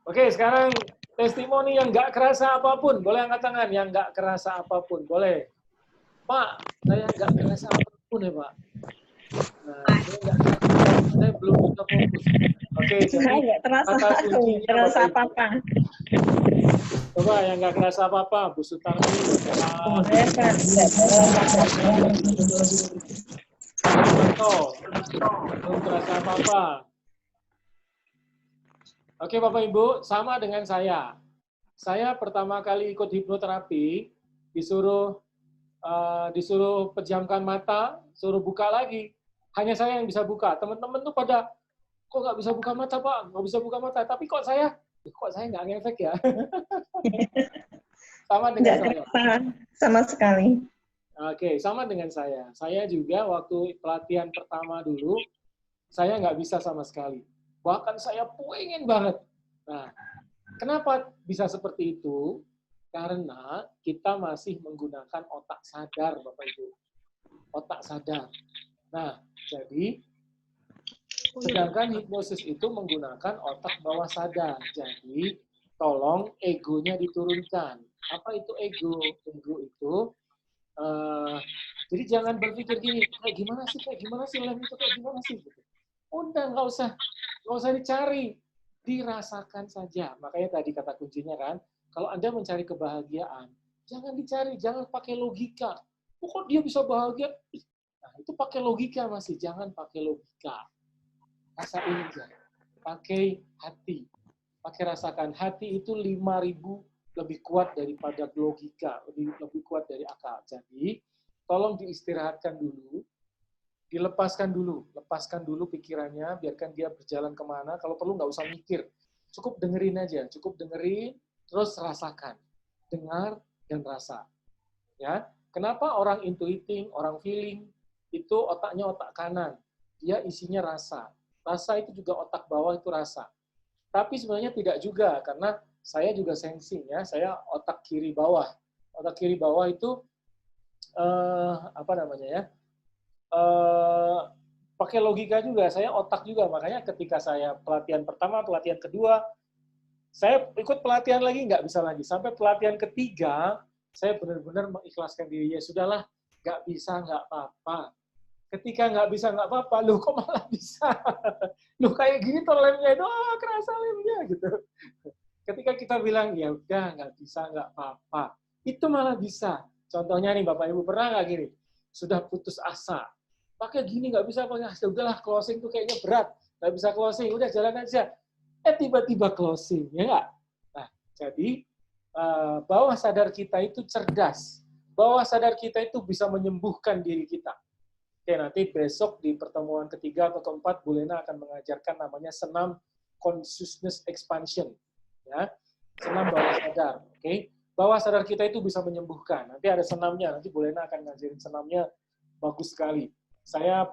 Oke, sekarang testimoni yang nggak kerasa apapun, boleh angkat tangan yang nggak kerasa apapun, boleh. Pak, saya nggak kerasa apapun ya Pak. Nah, saya belum bisa fokus. Oke, jadi Nggak terasa, kata kuncinya terasa Bapak Ibu. apa-apa. Coba yang nggak kerasa apa-apa, Bu Sutarmi. Belum kerasa apa-apa. Oke Bapak Ibu, sama dengan saya. Saya pertama kali ikut hipnoterapi, disuruh pejamkan mata, suruh buka lagi. Hanya saya yang bisa buka. Teman-teman tuh pada, kok nggak bisa buka mata Pak? Nggak bisa buka mata. Tapi kok saya nggak ngefek ya? Sama dengan Nggak saya. terasa sama sekali. Oke, sama dengan saya. Saya juga waktu pelatihan pertama dulu, saya nggak bisa sama sekali. Bahkan saya pengen banget. Nah, kenapa bisa seperti itu? Karena kita masih menggunakan otak sadar, Bapak Ibu. Otak sadar. Nah, jadi sedangkan hipnosis itu menggunakan otak bawah sadar. Jadi, tolong egonya diturunkan. Apa itu ego? Ego itu jadi jangan berpikir gini, kayak gimana sih lem itu kayak gimana sih? Udah nggak usah dicari, dirasakan saja. Makanya tadi kata kuncinya kan, kalau Anda mencari kebahagiaan, jangan dicari, jangan pakai logika. Kok dia bisa bahagia? Nah, itu pakai logika masih, jangan pakai logika. Rasain aja, pakai hati. Pakai rasakan, hati itu 5.000 lebih kuat daripada logika, lebih kuat dari akal. Jadi, tolong diistirahatkan dulu, lepaskan dulu pikirannya, biarkan dia berjalan kemana, kalau perlu nggak usah mikir, cukup dengerin aja, terus rasakan, dengar dan rasa. Ya, kenapa orang intuiting, orang feeling, itu otaknya otak kanan, dia isinya rasa. Rasa itu juga otak bawah itu rasa. Tapi sebenarnya tidak juga, karena saya juga sensing ya, saya otak kiri bawah. Otak kiri bawah itu pakai logika juga, saya otak juga. Makanya ketika saya pelatihan pertama, pelatihan kedua, saya ikut pelatihan lagi nggak bisa lagi. Sampai pelatihan ketiga, saya benar-benar mengikhlaskan diri. Ya sudahlah, nggak bisa, nggak apa-apa. Ketika nggak bisa nggak apa-apa, loh kok malah bisa? Loh kayak gini tuh lemnya itu, kerasa lemnya gitu. Ketika kita bilang, ya udah nggak bisa nggak apa-apa, itu malah bisa. Contohnya nih Bapak Ibu, pernah nggak gini? Sudah putus asa, pakai gini nggak bisa, pakai udahlah closing tuh kayaknya berat, nggak bisa closing, udah jalan aja. Tiba-tiba closing, ya nggak? Nah, jadi bawah sadar kita itu cerdas. Bawah sadar kita itu bisa menyembuhkan diri kita. Oke, nanti besok di pertemuan ketiga atau keempat, Bu Lena akan mengajarkan namanya senam consciousness expansion. Ya, senam bawah sadar. Oke, bawah sadar kita itu bisa menyembuhkan. Nanti ada senamnya. Nanti Bu Lena akan ngajarin senamnya, bagus sekali. Saya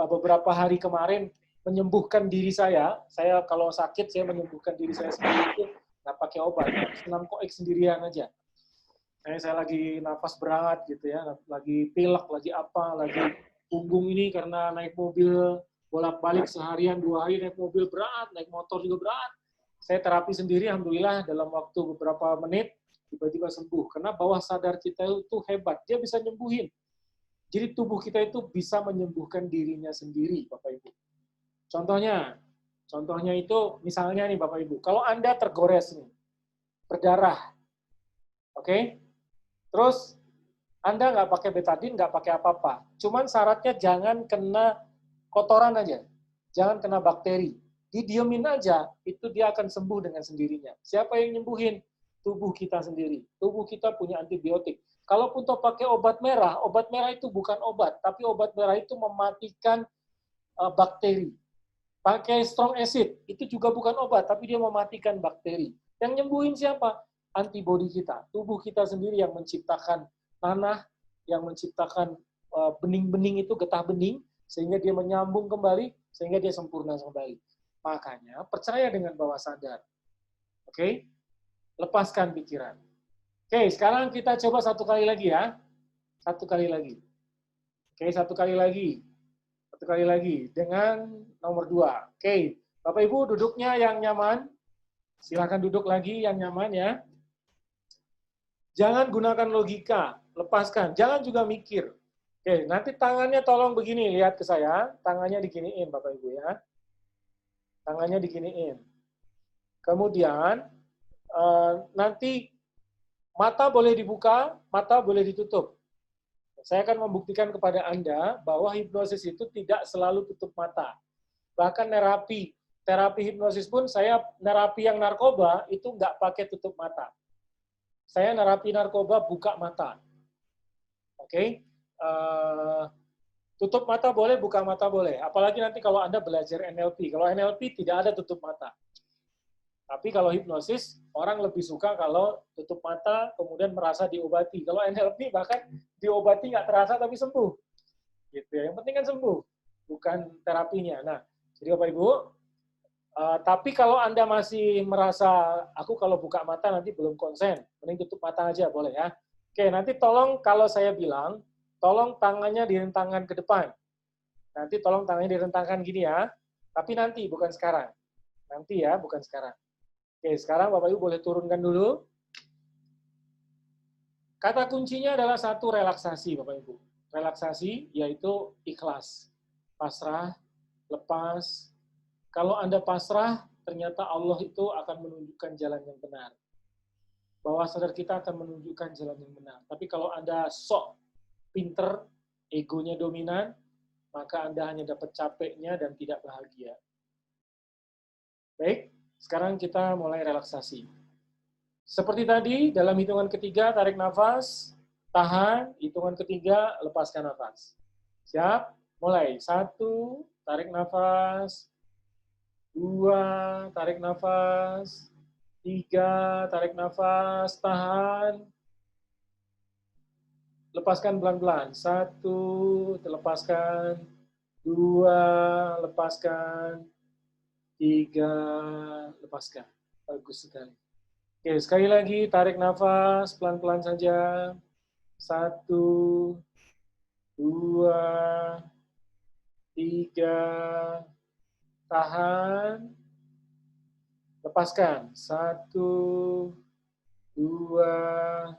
beberapa hari kemarin menyembuhkan diri saya. Saya kalau sakit, saya menyembuhkan diri saya sendiri itu nggak pakai obat. Senam koek sendirian aja. Saya lagi nafas berat gitu ya, lagi pilek, lagi apa, lagi punggung ini karena naik mobil bolak-balik seharian 2 hari, naik mobil berat, naik motor juga berat. Saya terapi sendiri, alhamdulillah dalam waktu beberapa menit tiba-tiba sembuh. Karena bawah sadar kita itu hebat, dia bisa nyembuhin. Jadi tubuh kita itu bisa menyembuhkan dirinya sendiri, Bapak Ibu. Contohnya itu misalnya nih Bapak Ibu, kalau Anda tergores nih, berdarah, oke? Terus Anda nggak pakai betadine, nggak pakai apa-apa. Cuman syaratnya jangan kena kotoran aja, jangan kena bakteri. Didiemin aja, itu dia akan sembuh dengan sendirinya. Siapa yang nyembuhin? Tubuh kita sendiri. Tubuh kita punya antibiotik. Kalaupun toh pakai obat merah itu bukan obat, tapi obat merah itu mematikan bakteri. Pakai strong acid, itu juga bukan obat, tapi dia mematikan bakteri. Yang nyembuhin siapa? Antibodi kita, tubuh kita sendiri yang menciptakan tanah, yang menciptakan bening-bening itu, getah bening, sehingga dia menyambung kembali, sehingga dia sempurna kembali. Makanya percaya dengan bawah sadar. Oke? Lepaskan pikiran. Oke, sekarang kita coba satu kali lagi ya. Satu kali lagi. Oke, satu kali lagi. Satu kali lagi dengan nomor 2. Oke, Bapak Ibu duduknya yang nyaman. Silakan duduk lagi yang nyaman ya. Jangan gunakan logika, lepaskan. Jangan juga mikir. Oke, nanti tangannya tolong begini, lihat ke saya. Tangannya diginiin, Bapak Ibu ya. Tangannya diginiin. Kemudian, nanti mata boleh dibuka, mata boleh ditutup. Saya akan membuktikan kepada Anda bahwa hipnosis itu tidak selalu tutup mata. Bahkan terapi hipnosis pun, saya nerapi yang narkoba itu nggak pakai tutup mata. Saya nerapi narkoba buka mata. Oke? Tutup mata boleh, buka mata boleh. Apalagi nanti kalau Anda belajar NLP. Kalau NLP tidak ada tutup mata. Tapi kalau hipnosis, orang lebih suka kalau tutup mata, kemudian merasa diobati. Kalau NLP bahkan diobati nggak terasa tapi sembuh. Gitu ya. Yang penting kan sembuh, bukan terapinya. Nah, jadi Bapak Ibu, tapi kalau Anda masih merasa, aku kalau buka mata nanti belum konsen, mending tutup mata aja, boleh ya. Oke, nanti tolong kalau saya bilang, tolong tangannya direntangkan ke depan. Nanti tolong tangannya direntangkan gini ya, tapi nanti, bukan sekarang. Nanti ya, bukan sekarang. Oke, sekarang Bapak Ibu boleh turunkan dulu. Kata kuncinya adalah satu, relaksasi Bapak Ibu. Relaksasi yaitu ikhlas, pasrah, lepas. Kalau Anda pasrah, ternyata Allah itu akan menunjukkan jalan yang benar. Bawah sadar kita akan menunjukkan jalan yang benar. Tapi kalau Anda sok pinter, egonya dominan, maka Anda hanya dapat capeknya dan tidak bahagia. Baik, sekarang kita mulai relaksasi. Seperti tadi, dalam hitungan ketiga, tarik nafas, tahan, hitungan ketiga, lepaskan nafas. Siap? Mulai. 1, tarik nafas. 2, tarik nafas. 3, tarik nafas, tahan. Lepaskan pelan-pelan. 1, lepaskan. 2, lepaskan. 3, lepaskan. Bagus sekali. Oke, sekali lagi tarik nafas, pelan-pelan saja. 1, 2, 3, tahan. Lepaskan. 1, 2,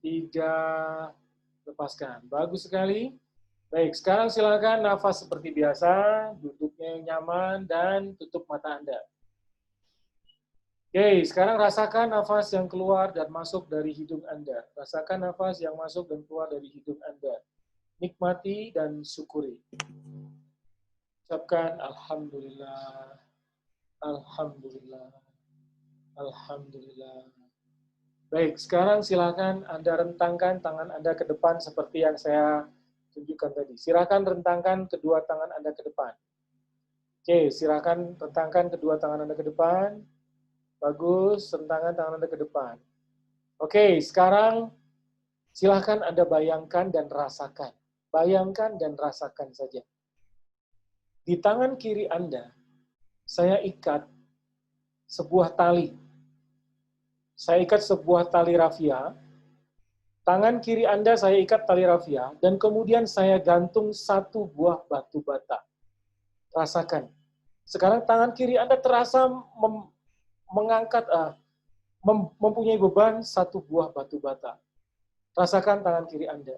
3, lepaskan. Bagus sekali. Baik, sekarang silakan nafas seperti biasa, duduknya yang nyaman, dan tutup mata Anda. Oke, sekarang rasakan nafas yang keluar dan masuk dari hidung Anda. Rasakan nafas yang masuk dan keluar dari hidung Anda. Nikmati dan syukuri. Ucapkan Alhamdulillah, Alhamdulillah, Alhamdulillah. Baik, sekarang silakan Anda rentangkan tangan Anda ke depan seperti yang saya tunjukkan tadi. Silakan rentangkan kedua tangan Anda ke depan. Oke, silakan rentangkan kedua tangan Anda ke depan. Bagus, rentangkan tangan Anda ke depan. Oke, sekarang silakan Anda bayangkan dan rasakan. Bayangkan dan rasakan saja. Di tangan kiri Anda, saya ikat sebuah tali. Saya ikat sebuah tali rafia. Tangan kiri Anda saya ikat tali rafia, dan kemudian saya gantung satu buah batu bata. Rasakan. Sekarang tangan kiri Anda terasa mengangkat, mempunyai beban satu buah batu bata. Rasakan tangan kiri Anda.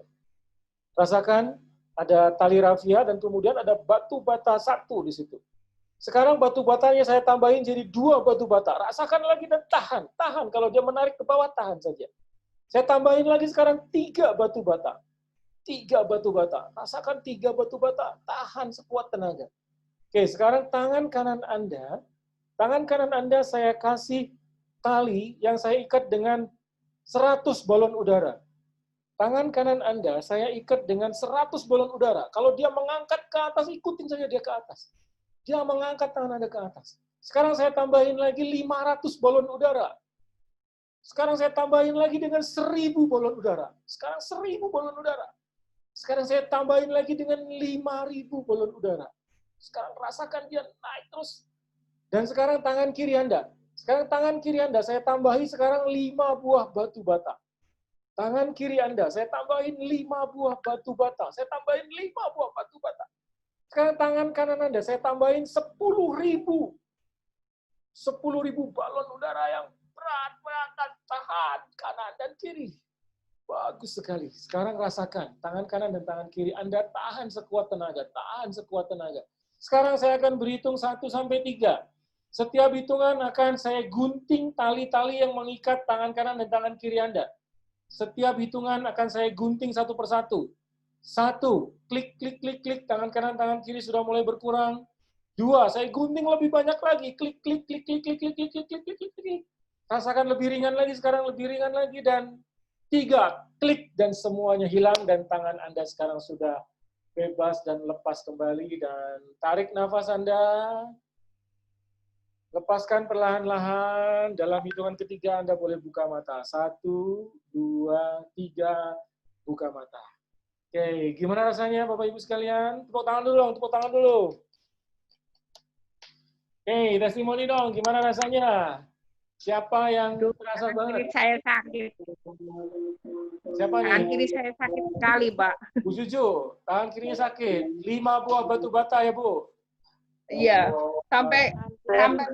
Rasakan ada tali rafia, dan kemudian ada batu bata satu di situ. Sekarang batu batanya saya tambahin jadi 2 batu bata. Rasakan lagi dan tahan. Tahan. Kalau dia menarik ke bawah, tahan saja. Saya tambahin lagi sekarang 3 batu bata. 3 batu bata. Rasakan 3 batu bata. Tahan sekuat tenaga. Oke, sekarang tangan kanan Anda saya kasih tali yang saya ikat dengan 100 balon udara. Tangan kanan Anda saya ikat dengan 100 balon udara. Kalau dia mengangkat ke atas, ikutin saja dia ke atas. Dia mengangkat tangan Anda ke atas. Sekarang saya tambahin lagi 500 balon udara. Sekarang saya tambahin lagi dengan 1000 balon udara. Sekarang 1000 balon udara. Sekarang saya tambahin lagi dengan 5000 balon udara. Sekarang rasakan dia naik terus. Dan sekarang tangan kiri Anda. Sekarang tangan kiri Anda saya tambahi sekarang 5 buah batu bata. Tangan kiri Anda saya tambahin 5 buah batu bata. Saya tambahin 5 buah batu bata. Sekarang tangan kanan Anda saya tambahin 10.000 balon udara yang berat, tahan kanan dan kiri. Bagus sekali. Sekarang rasakan tangan kanan dan tangan kiri Anda tahan sekuat tenaga, tahan sekuat tenaga. Sekarang saya akan berhitung 1 sampai 3. Setiap hitungan akan saya gunting tali-tali yang mengikat tangan kanan dan tangan kiri Anda. Setiap hitungan akan saya gunting satu persatu. 1, klik, klik, klik, klik, tangan kanan, tangan kiri sudah mulai berkurang. 2, saya gunting lebih banyak lagi, klik, klik, klik, klik, klik, klik, klik, klik, klik, klik, klik, klik. Rasakan lebih ringan lagi, sekarang lebih ringan lagi, dan 3, klik, dan semuanya hilang, dan tangan Anda sekarang sudah bebas dan lepas kembali, dan tarik nafas Anda. Lepaskan perlahan-lahan, dalam hitungan ketiga Anda boleh buka mata. 1, 2, 3, buka mata. Oke, gimana rasanya Bapak Ibu sekalian? Tepuk tangan dulu dong, tepuk tangan dulu. Oke, testimoni dong, gimana rasanya? Siapa yang terasa banget? Kiri saya sakit. Siapa nih? Tangan kiri saya sakit sekali, Pak. Bu Juju, tangan kirinya sakit. 5 buah batu bata ya, Bu? Iya, sampai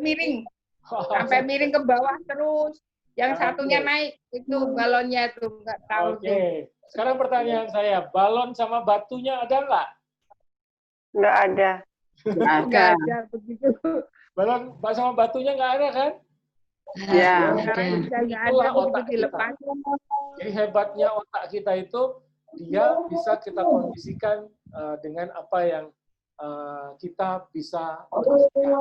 miring. Sampai miring ke bawah terus. Yang satunya naik, itu balonnya tuh, nggak tahu. Oke, sekarang pertanyaan saya, balon sama batunya ada nggak? Nggak ada. Nggak ada begitu. Balon sama batunya nggak ada kan? Ya. Sekarang bisa nggak ada begitu dilepas. Jadi hebatnya otak kita itu, dia bisa kita kondisikan dengan apa yang kita bisa kondisikan.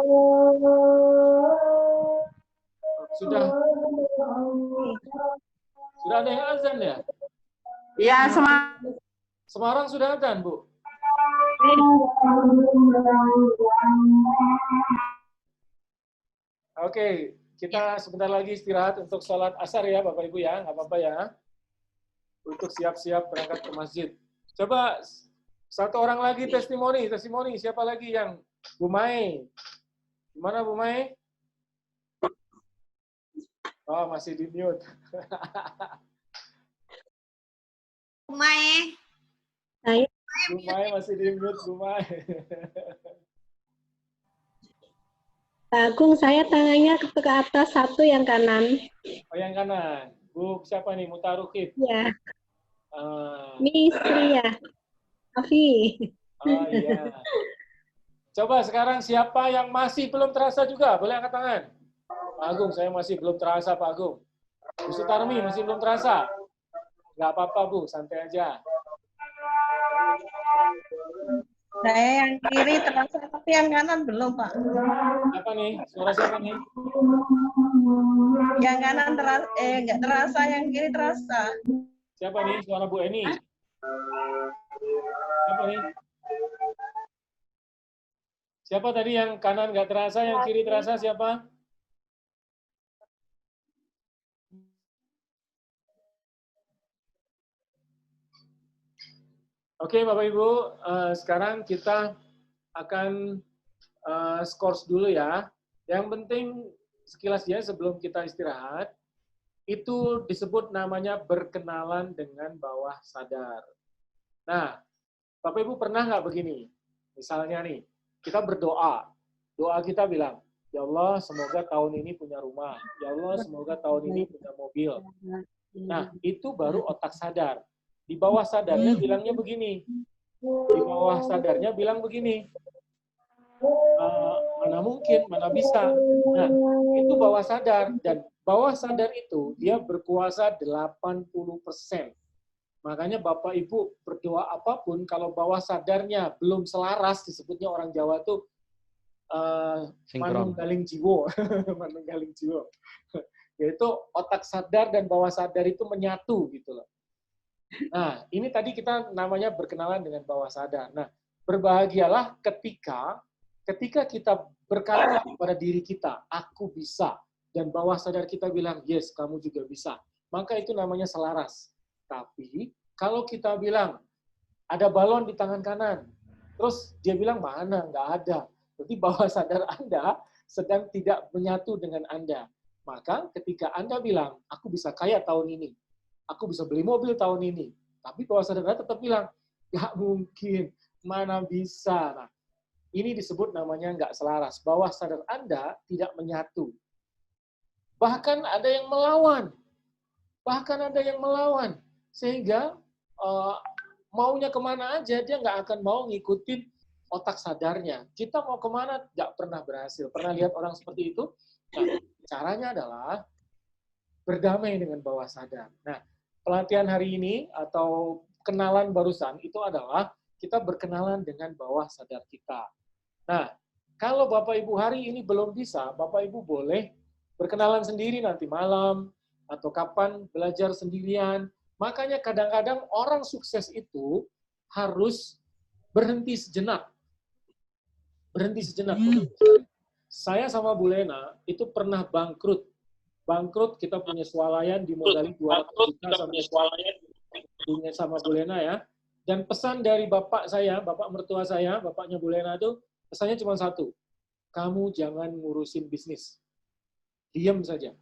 Sudah ada yang azan ya? Ya, Semarang sudah azan, Bu? Oke, kita sebentar lagi istirahat untuk sholat asar ya, Bapak Ibu ya, nggak apa-apa ya. Untuk siap-siap berangkat ke masjid. Coba satu orang lagi testimoni, siapa lagi yang Bu Mai? Gimana Bu Mai? Oh, masih di mute. Bu Mai. Bu Mai masih di mute, Bu Mai. Pak Agung, saya tangannya ke atas, satu yang kanan. Oh, yang kanan. Bu, siapa nih? Mutarukib? Ya. Ini istri ya. Afi. Oh iya. Coba sekarang siapa yang masih belum terasa juga? Boleh angkat tangan. Pak Agung, saya masih belum terasa, Pak Agung. Bu Sutarmi masih belum terasa? Nggak apa-apa, Bu. Santai aja. Saya yang kiri terasa, tapi yang kanan belum, Pak. Apa nih? Suara siapa nih? Yang kanan terasa, nggak terasa, yang kiri terasa. Siapa nih? Suara Bu Eni. Siapa nih? Siapa tadi yang kanan nggak terasa, yang kiri terasa? Siapa? Oke, Bapak Ibu, sekarang kita akan skors dulu ya. Yang penting sekilas dia sebelum kita istirahat, itu disebut namanya berkenalan dengan bawah sadar. Nah, Bapak Ibu pernah nggak begini? Misalnya nih, kita berdoa. Doa kita bilang, ya Allah semoga tahun ini punya rumah. Ya Allah semoga tahun ini punya mobil. Nah, itu baru otak sadar. Di bawah sadarnya bilangnya begini. Di bawah sadarnya bilang begini. Mana mungkin, mana bisa. Nah, itu bawah sadar. Dan bawah sadar itu, dia berkuasa 80%. Makanya Bapak Ibu berdoa apapun, kalau bawah sadarnya belum selaras, disebutnya orang Jawa itu manunggaling jiwo. Manunggaling jiwo. Yaitu otak sadar dan bawah sadar itu menyatu gitu loh. Nah, ini tadi kita namanya berkenalan dengan bawah sadar. Nah, berbahagialah ketika kita berkata pada diri kita, aku bisa. Dan bawah sadar kita bilang, yes, kamu juga bisa. Maka itu namanya selaras. Tapi, kalau kita bilang, ada balon di tangan kanan, terus dia bilang, mana? Nggak ada. Berarti bawah sadar Anda sedang tidak menyatu dengan Anda. Maka ketika Anda bilang, aku bisa kaya tahun ini, aku bisa beli mobil tahun ini. Tapi bawah sadar Anda tetap bilang, nggak mungkin, mana bisa. Nah, ini disebut namanya nggak selaras. Bawah sadar Anda tidak menyatu. Bahkan ada yang melawan. Sehingga maunya kemana aja, dia nggak akan mau ngikutin otak sadarnya. Kita mau kemana, nggak pernah berhasil. Pernah lihat orang seperti itu? Nah, caranya adalah berdamai dengan bawah sadar. Nah, pelatihan hari ini atau kenalan barusan itu adalah kita berkenalan dengan bawah sadar kita. Nah, kalau Bapak Ibu hari ini belum bisa, Bapak Ibu boleh berkenalan sendiri nanti malam atau kapan belajar sendirian. Makanya kadang-kadang orang sukses itu harus berhenti sejenak. Saya sama Bu Lena itu pernah bangkrut. Kita punya swalayan dimodali 200 juta sama Bu Lena ya. Dan pesan dari bapak saya, bapak mertua saya, bapaknya Bu Lena itu pesannya cuma satu. Kamu jangan ngurusin bisnis. Diam saja.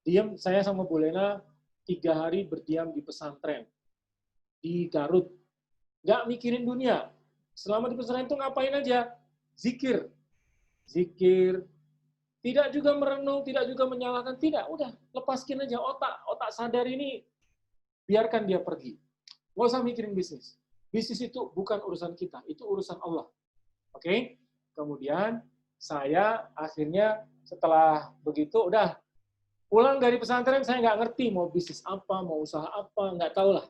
Diam, saya sama Bu Lena 3 hari berdiam di pesantren. Di Garut. Nggak mikirin dunia. Selama di pesantren itu ngapain aja? Zikir. Tidak juga merenung, tidak juga menyalahkan, tidak. Udah, lepaskin aja otak sadar ini, biarkan dia pergi. Nggak usah mikirin bisnis. Bisnis itu bukan urusan kita, itu urusan Allah. Oke? Kemudian, saya akhirnya setelah begitu, udah, pulang dari pesantren, saya nggak ngerti mau bisnis apa, mau usaha apa, nggak tahu lah.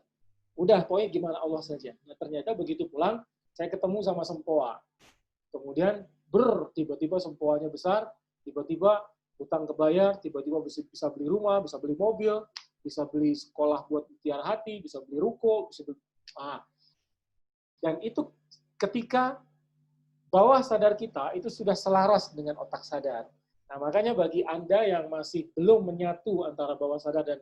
Udah, pokoknya gimana Allah saja. Nah, ternyata begitu pulang, saya ketemu sama sempoa. Kemudian, tiba-tiba sempoanya besar, tiba-tiba hutang kebayar, tiba-tiba bisa beli rumah, bisa beli mobil, bisa beli sekolah buat mutiara hati, bisa beli ruko, bisa beli... Dan itu ketika bawah sadar kita itu sudah selaras dengan otak sadar. Nah, makanya bagi Anda yang masih belum menyatu antara bawah sadar dan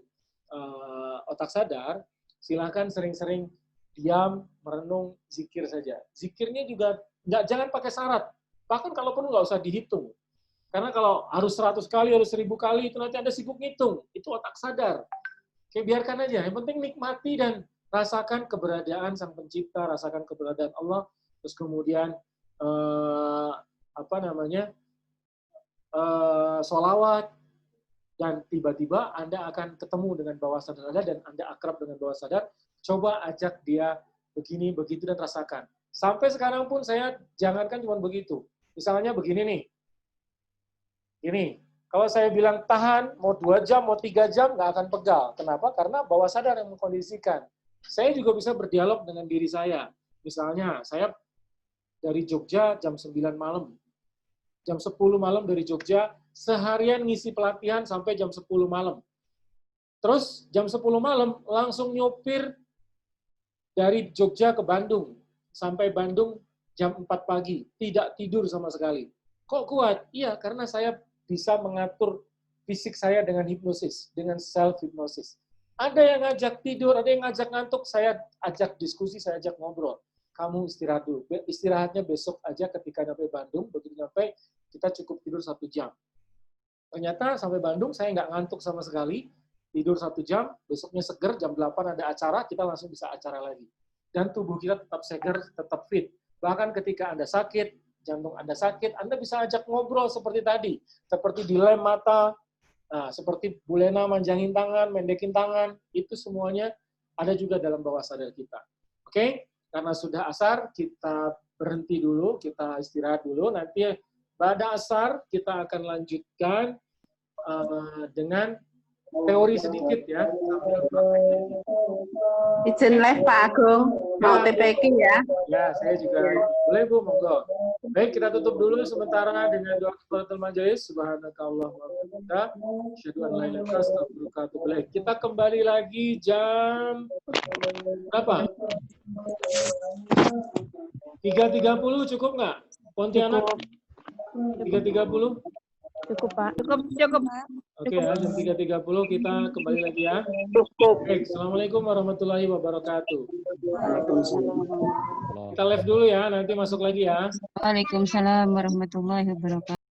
otak sadar, silakan sering-sering diam, merenung, zikir saja. Zikirnya juga jangan pakai syarat. Bahkan kalau perlu nggak usah dihitung. Karena kalau harus 100 kali, harus 1000 kali, itu nanti Anda sibuk ngitung. Itu otak sadar. Oke, biarkan aja. Yang penting nikmati dan rasakan keberadaan Sang Pencipta, rasakan keberadaan Allah, terus kemudian sholawat, dan tiba-tiba Anda akan ketemu dengan bawah sadar Anda dan Anda akrab dengan bawah sadar. Coba ajak dia begini, begitu, dan rasakan. Sampai sekarang pun saya jangankan cuma begitu. Misalnya begini nih. Ini, kalau saya bilang tahan, mau 2 jam, mau 3 jam, nggak akan pegal. Kenapa? Karena bawah sadar yang mengkondisikan. Saya juga bisa berdialog dengan diri saya. Misalnya, saya dari Jogja jam 9 malam. Jam 10 malam dari Jogja, seharian ngisi pelatihan sampai jam 10 malam. Terus jam 10 malam langsung nyopir dari Jogja ke Bandung. Sampai Bandung jam 4 pagi. Tidak tidur sama sekali. Kok kuat? Iya, karena saya bisa mengatur fisik saya dengan hipnosis, dengan self-hipnosis. Ada yang ngajak tidur, ada yang ngajak ngantuk, saya ajak diskusi, saya ajak ngobrol. Kamu istirahat dulu. Istirahatnya besok aja ketika nyampe Bandung, begitu nyampe, kita cukup tidur 1 jam. Ternyata sampai Bandung, saya nggak ngantuk sama sekali, tidur 1 jam, besoknya seger, jam 8 ada acara, kita langsung bisa acara lagi. Dan tubuh kita tetap seger, tetap fit. Bahkan ketika Anda sakit, jantung Anda sakit, Anda bisa ajak ngobrol seperti tadi. Seperti dilem mata, nah, seperti Bu Lena manjangin tangan, mendekin tangan, itu semuanya ada juga dalam bawah sadar kita. Oke? Karena sudah asar, kita berhenti dulu, kita istirahat dulu. Nanti pada asar, kita akan lanjutkan dengan teori sedikit ya. Izin live Pak Agung, mau TPK ya. Ya, saya juga boleh Bu, monggo. Baik, kita tutup dulu sementara dengan doa kifaratul majelis. Subhanakallahumma wa bihamdika, asyhadu an la ilaha illa anta, astaghfiruka wa atubu ilaik. Kita kembali lagi jam berapa? 3.30 cukup nggak? Pontianak? 3.30? Cukup, Pak. Cukup, Pak. Oke, ya, jam 3.30 kita kembali lagi ya. Baik, Assalamualaikum warahmatullahi wabarakatuh. Kita live dulu ya, nanti masuk lagi ya. Waalaikumsalam warahmatullahi wabarakatuh.